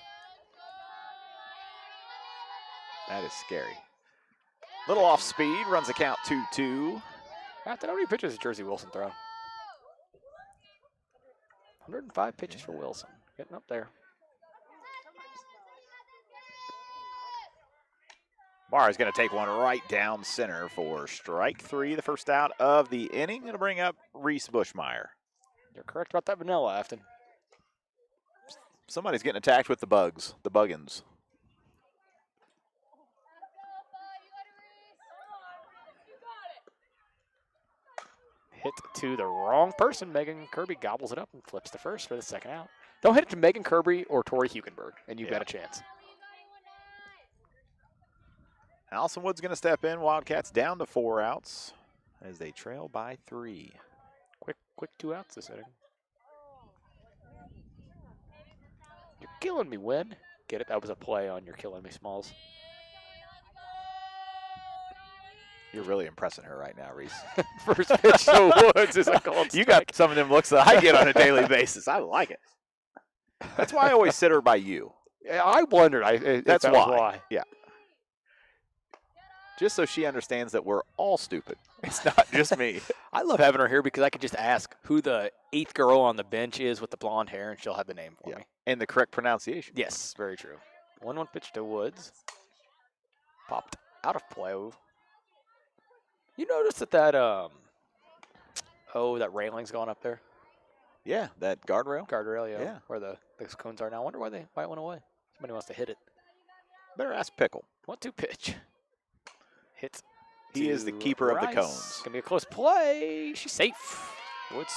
That is scary. Little off speed, runs the count 2-2. Afton, how many pitches has Jersey Wilson thrown? 105 pitches for Wilson. Getting up there. Barr is going to take one right down center for strike 3, the first out of the inning. Going to bring up Reese Bushmeyer. You're correct about that vanilla, Afton. Somebody's getting attacked with the bugs, the buggins. Hit to the wrong person. Megan Kirby gobbles it up and flips the first for the second out. Don't hit it to Megan Kirby or Tori Hugenberg, and you've got a chance. Allison Wood's going to step in. Wildcats down to 4 outs as they trail by 3. Quick 2 outs this inning. You're killing me, Win. Get it? That was a play on You're Killing Me, Smalls. You're really impressing her right now, Reese. First pitch to Woods is a called You got some of them looks that I get on a daily basis. I like it. That's why I always sit her by you. Yeah, I wondered. That's that why. Was why. Yeah. Just so she understands that we're all stupid. It's not just me. I love having her here because I could just ask who the 8th girl on the bench is with the blonde hair, and she'll have the name for me. And the correct pronunciation. Yes, very true. 1-1 pitch to Woods. Popped out of play. You notice that that railing's going up there? Yeah, that guardrail. Guardrail, yeah. Where those cones are now. I wonder why it went away. Somebody wants to hit it. Better ask Pickle. 1-2 pitch. Hit. He is the keeper of the cones. It's going to be a close play. She's safe. Woods'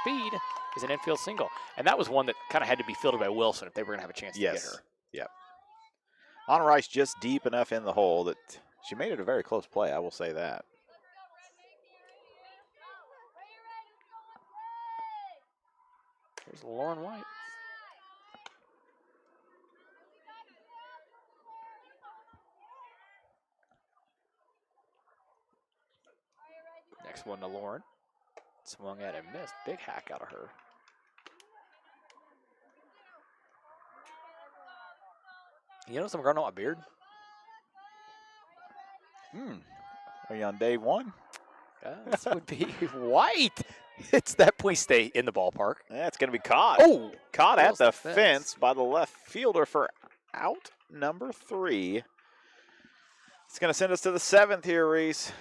speed is an infield single. And that was one that kind of had to be fielded by Wilson if they were going to have a chance to get her. Yep. Anna Rice just deep enough in the hole that she made it a very close play, I will say that. Here's Lauren White. Next one to Lauren. Swung at and missed. Big hack out of her. You know something growing on my beard? Are you on day 1? This would be White. It's that. Please stay in the ballpark. That's going to be caught. Oh, caught at the fence by the left fielder for out number 3. It's going to send us to the 7th here, Reese.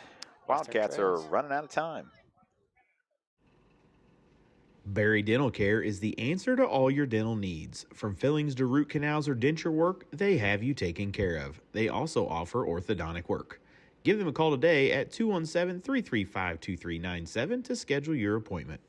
Wildcats are running out of time. Barry Dental Care is the answer to all your dental needs. From fillings to root canals or denture work, they have you taken care of. They also offer orthodontic work. Give them a call today at 217-335-2397 to schedule your appointment.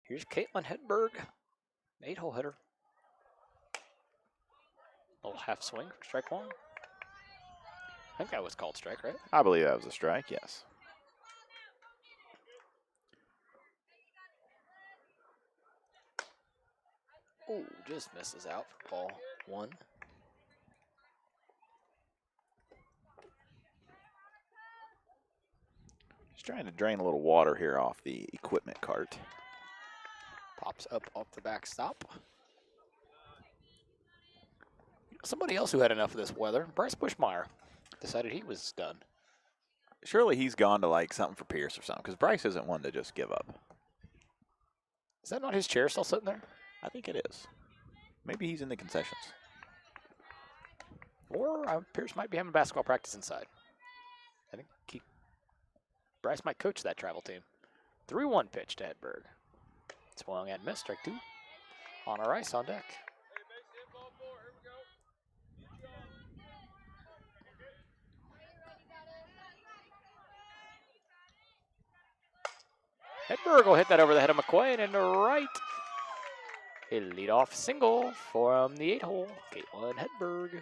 Here's Caitlin Hedberg, 8-hole hitter. Little half swing for strike 1. I think that was called strike, right? I believe that was a strike, yes. Ooh, just misses out for ball 1. Just trying to drain a little water here off the equipment cart. Pops up off the backstop. Somebody else who had enough of this weather, Bryce Bushmeyer, decided he was done. Surely he's gone to like something for Pierce or something, because Bryce isn't one to just give up. Is that not his chair still sitting there? I think it is. Maybe he's in the concessions. Or Pierce might be having basketball practice inside. I think Bryce might coach that travel team. 3-1 pitch to Hedberg. Swung and missed, strike 2. On our ice on deck. Hedberg will hit that over the head of McQuay and into right. A leadoff single from the 8-hole. Caitlin Hedberg.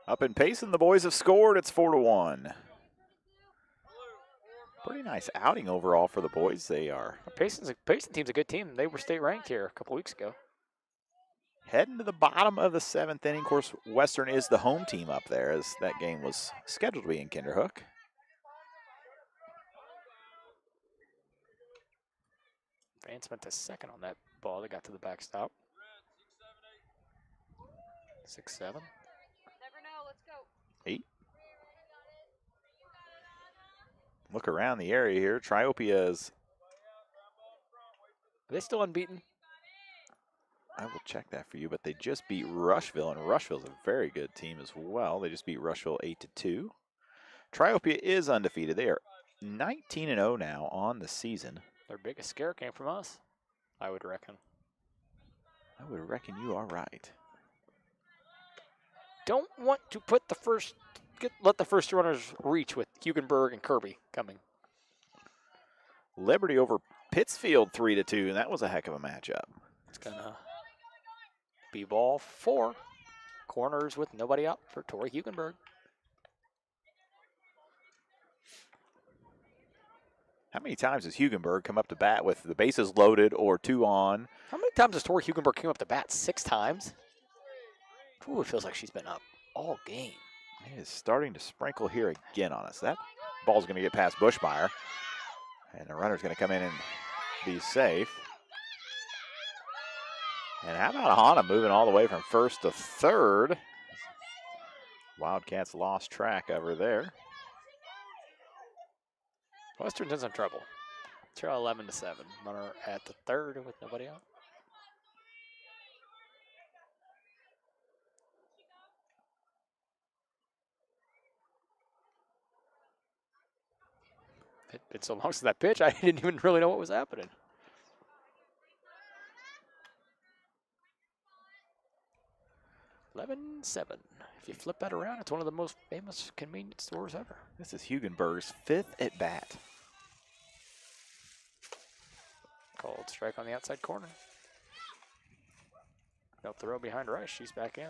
Up in Payson, the boys have scored. It's 4-1. Pretty nice outing overall for the boys. They are Payson team's a good team. They were state ranked here a couple weeks ago. heading to the bottom of the 7th inning. Of course, Western is the home team up there, as that game was scheduled to be in Kinderhook. Advancement to second on that ball that got to the backstop. 6-7. 8. Look around the area here. Triopia is. Are they still unbeaten? I will check that for you, but they just beat Rushville, and Rushville's a very good team as well. They just beat Rushville 8-2. Triopia is undefeated. They are 19-0 now on the season. Their biggest scare came from us, I would reckon. I would reckon you are right. Don't want to put let the first runners reach with Hugenberg and Kirby coming. Liberty over Pittsfield 3-2, and that was a heck of a matchup. It's gonna be ball 4. Corners with nobody out for Tori Hugenberg. How many times has Hugenberg come up to bat with the bases loaded or 2 on? How many times has Tori Hugenberg come up to bat? 6 times? Ooh, it feels like she's been up all game. It is starting to sprinkle here again on us. That ball's going to get past Bushmeyer, and the runner's going to come in and be safe. And how about Hana moving all the way from first to third? Wildcats lost track over there. Western's in some trouble. Trail 11-7. Runner at the third with nobody out. It's been so long since that pitch, I didn't even really know what was happening. $11-7. If you flip that around, it's one of the most famous convenience stores ever. This is Hugenberg's 5th at bat. Called strike on the outside corner. No throw behind Rice. She's back in.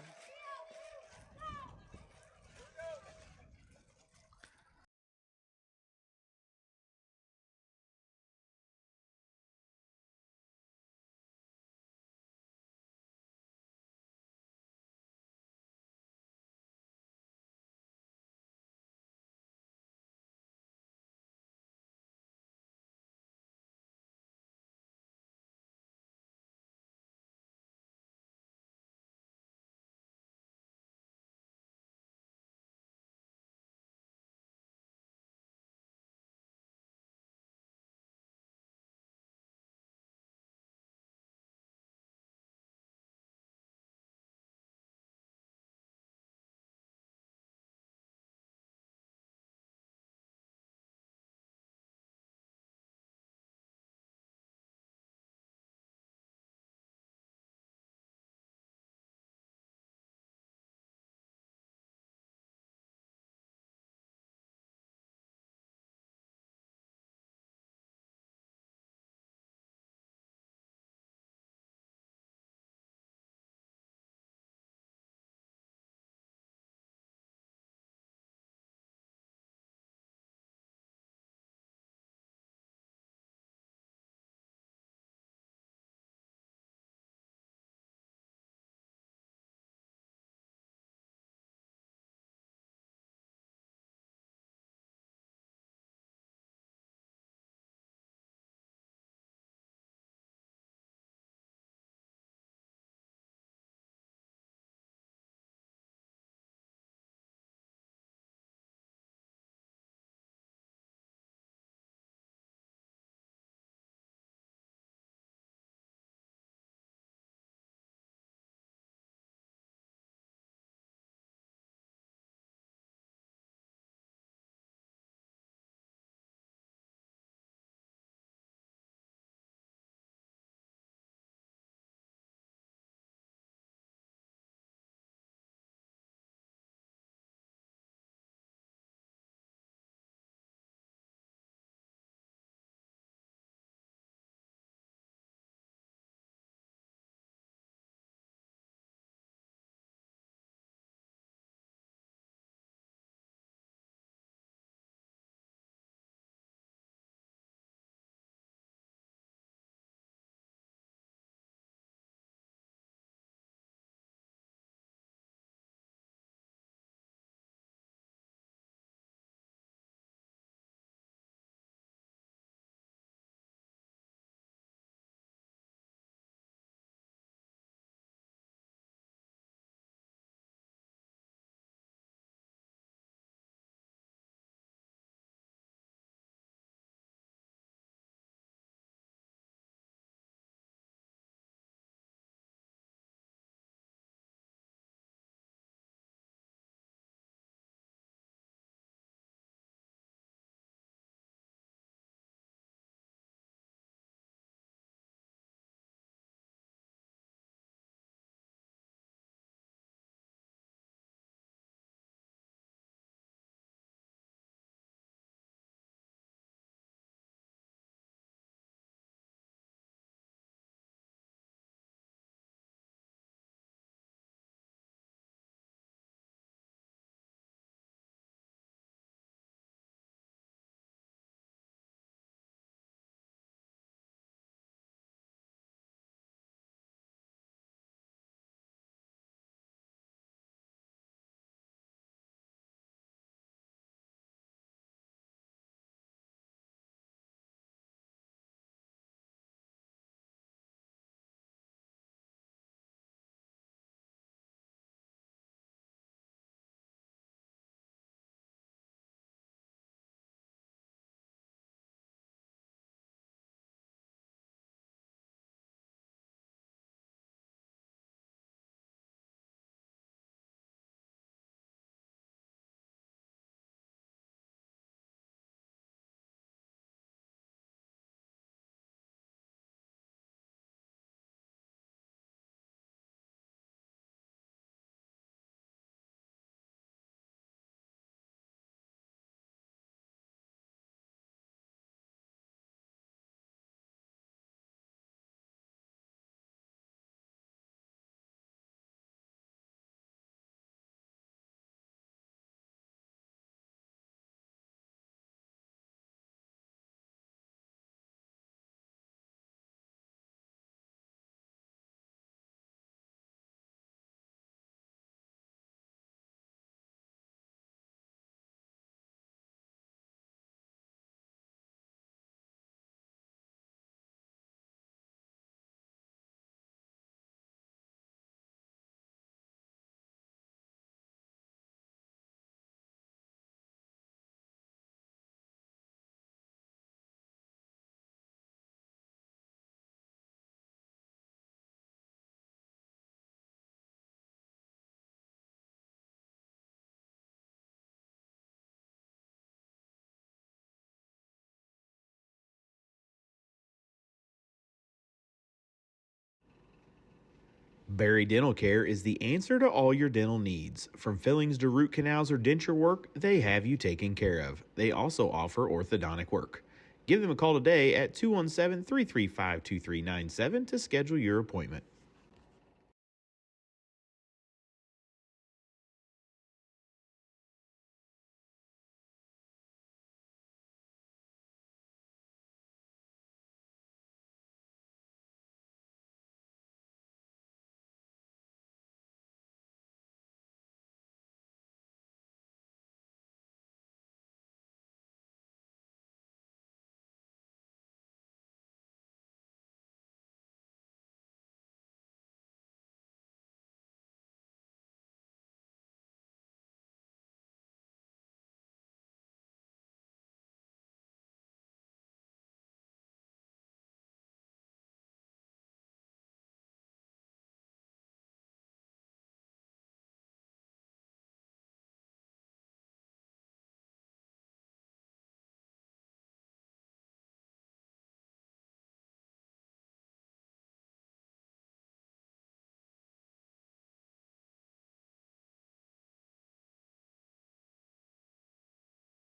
Barry Dental Care is the answer to all your dental needs. From fillings to root canals or denture work, they have you taken care of. They also offer orthodontic work. Give them a call today at 217-335-2397 to schedule your appointment.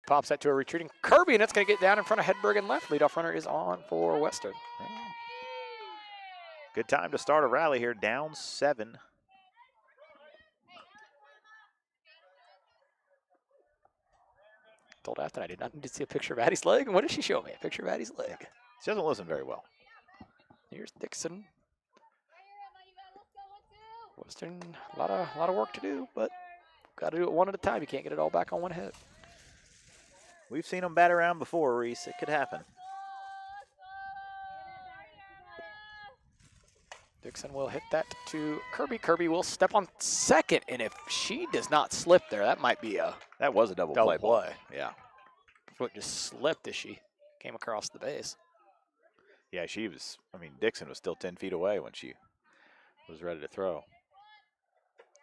Pops that to a retreating Kirby, and it's going to get down in front of Hedberg and left. Leadoff runner is on for Western. Good time to start a rally here, down 7. Told Afton I did not need to see a picture of Addie's leg. What did she show me? A picture of Addie's leg. She doesn't listen very well. Here's Dixon. Western, a lot of work to do, but got to do it one at a time. You can't get it all back on one hit. We've seen them bat around before, Reese. It could happen. Dixon will hit that to Kirby. Kirby will step on second, and if she does not slip there, that might be a That was a double play. Yeah. Foot just slipped as she came across the base. Yeah, she was, Dixon was still 10 feet away when she was ready to throw.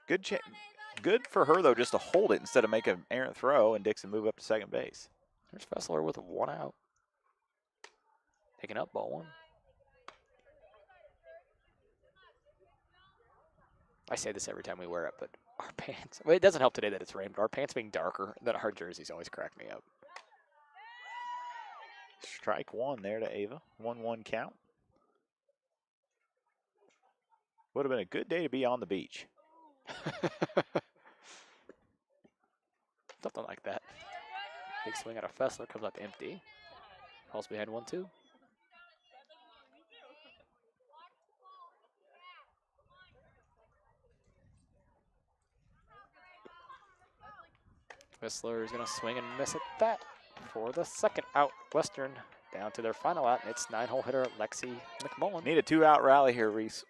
Good for her, though, just to hold it instead of make an errant throw and Dixon move up to second base. There's Fessler with 1 out. Taking up ball 1. I say this every time we wear it, but our pants, well, it doesn't help today that it's rain, but our pants being darker than our jerseys always crack me up. Strike 1 there to Ava. 1-1 count. Would have been a good day to be on the beach. Something like that. Big swing out of Fessler, comes up empty. Falls behind 1-2. Fessler is going to swing and miss at that for the second out. Western down to their final out, and it's 9-hole hitter Lexi McMullen. Need a 2-out rally here, Reese.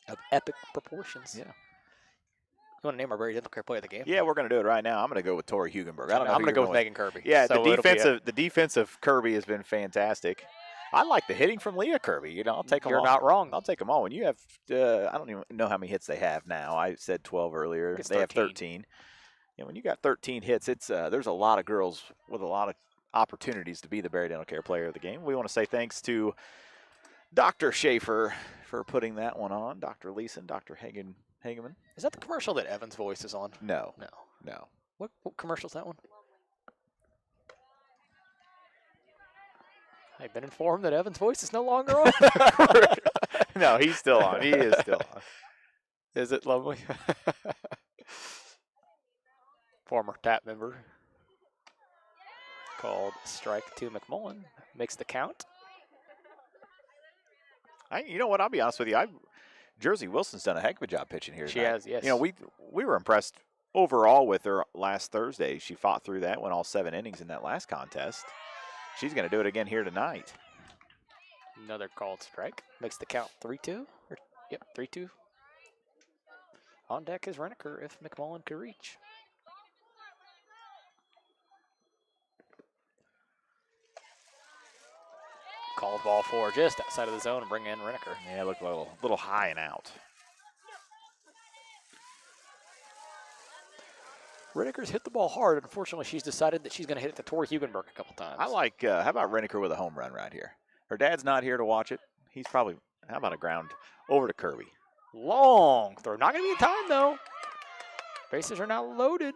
Of epic proportions. Yeah. You want to name our Barry Dental Care play of the game? Yeah, we're going to do it right now. I'm going to go with Tori Hugenberg. I don't know. I'm going to go with Megan Kirby. Yeah, so the defensive Kirby has been fantastic. I like the hitting from Leah Kirby. I'll take them all. You're not wrong. I'll take them all. When you have, I don't even know how many hits they have now. I said 12 earlier. They have 13. When you got 13 hits, it's there's a lot of girls with a lot of opportunities to be the Barry Dental Care player of the game. We want to say thanks to Dr. Schaefer for putting that one on. Dr. Leeson, Dr. Hageman. Is that the commercial that Evan's voice is on? No. What commercial is that one? I've been informed that Evan's voice is no longer on. No, he's still on. He is still on. Is it lovely? Former TAP member called strike to McMullen. Makes the count. You know what? I'll be honest with you. Jersey Wilson's done a heck of a job pitching here tonight. She has, yes. We were impressed overall with her last Thursday. She fought through that, went all 7 innings in that last contest. She's going to do it again here tonight. Another called strike. Makes the count 3-2. Yep, 3-2. On deck is Reneker if McMullen could reach. Called ball 4 just outside of the zone and bring in Reneker. Yeah, looked a little high and out. Reneker's hit the ball hard. Unfortunately, she's decided that she's going to hit it to Tori Hugenberg a couple times. I like, how about Reneker with a home run right here? Her dad's not here to watch it. He's probably, how about a ground over to Kirby? Long throw. Not going to be in time, though. Bases are now loaded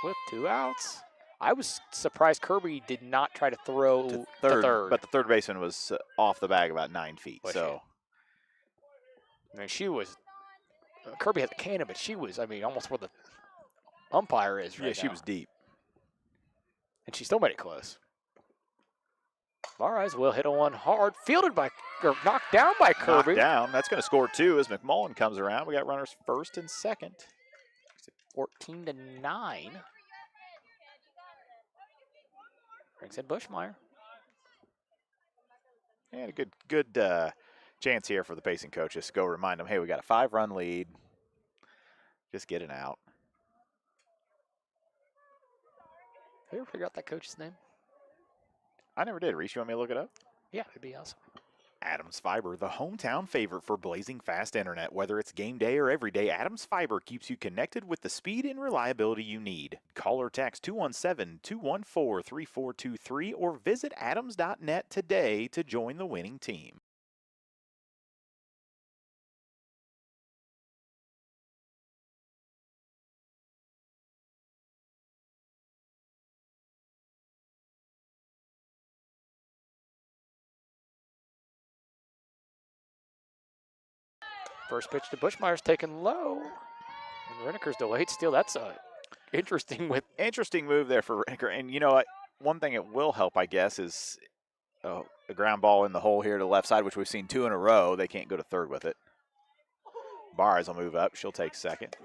with 2 outs. I was surprised Kirby did not try to throw to third. But the third baseman was off the bag about 9 feet. So, I mean, she was. Kirby had the cannon, but she was, I mean, almost where the umpire is right now. Yeah, she was deep. And she still made it close. Barres will hit a one hard, fielded by, or knocked down by Kirby. Knocked down. That's going to score 2 as McMullen comes around. We got runners first and second. 14-9. Brings in Bushmeyer. And a good chance here for the Payson coaches to go remind them, hey, we got a 5-run lead. Just get it out. Have you ever figured out that coach's name? I never did. Reese, you want me to look it up? Yeah, it'd be awesome. Adams Fiber, the hometown favorite for blazing fast internet. Whether it's game day or every day, Adams Fiber keeps you connected with the speed and reliability you need. Call or text 217-214-3423 or visit adams.net today to join the winning team. First pitch to Bushmeyer's taken low. And Reneker's delayed steal. That's interesting move there for Reneker. And you know what? One thing it will help, I guess, is a ground ball in the hole here to the left side, which we've seen 2 in a row. They can't go to third with it. Barres will move up. She'll take second.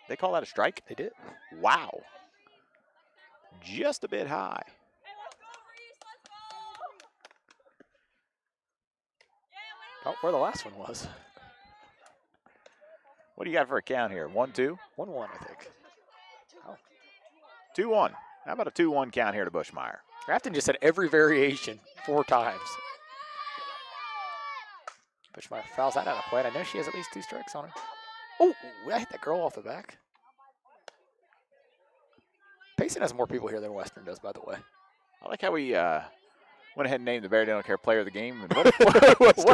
They call that a strike? They did. Wow. Just a bit high. Oh, where the last one was. What do you got for a count here? 1-2? 1-1, I think. Oh. 2-1. How about a 2-1 count here to Bushmeyer? Grafton just had every variation 4 times. Bushmeyer fouls that out of play. I know she has at least 2 strikes on her. Oh, I hit that girl off the back. Payson has more people here than Western does, by the way. I like how we went ahead and named the Bear Dental Care player of the game. And what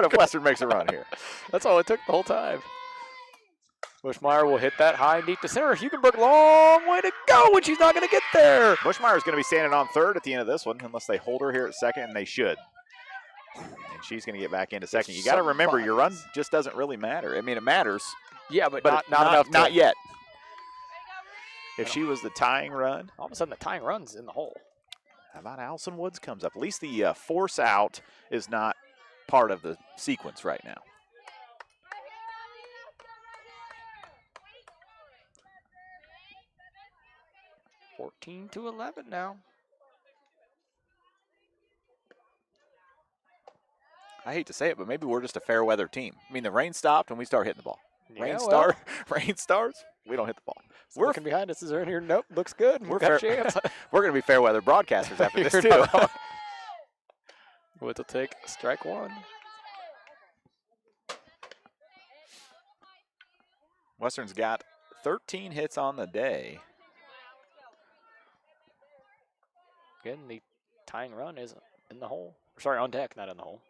if Western makes a run here? That's all it took the whole time. Bushmeyer will hit that high and deep to center. Hugenberg, long way to go, and she's not going to get there. Bushmeyer's going to be standing on third at the end of this one, unless they hold her here at second, and they should. And she's going to get back into second. You got to remember, your run just doesn't really matter. I mean, it matters. Yeah, but not enough. Not yet. If she was the tying run. All of a sudden, the tying run's in the hole. How about Allison Woods comes up? At least the force out is not part of the sequence right now. Fourteen to 11 now. I hate to say it, but maybe we're just a fair weather team. I mean, the rain stopped and we start hitting the ball. Yeah, Rain starts, we don't hit the ball. We're looking behind us. Is there in here? Nope, looks good. We're got a chance. We're going to be fair weather broadcasters after this too. Woods will take strike 1. Western's got 13 hits on the day. Again, the tying run is in the hole. Sorry, on deck, not in the hole.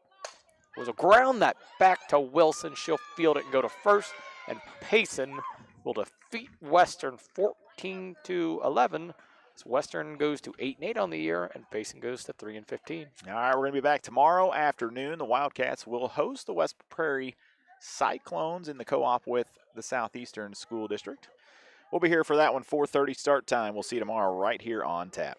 Was a ground that back to Wilson. She'll field it and go to first. And Payson will defeat Western 14 to 11. So Western goes to 8-8 on the year, and Payson goes to 3-15. All right, we're going to be back tomorrow afternoon. The Wildcats will host the West Prairie Cyclones in the co-op with the Southeastern School District. We'll be here for that one, 4:30 start time. We'll see you tomorrow right here on tap.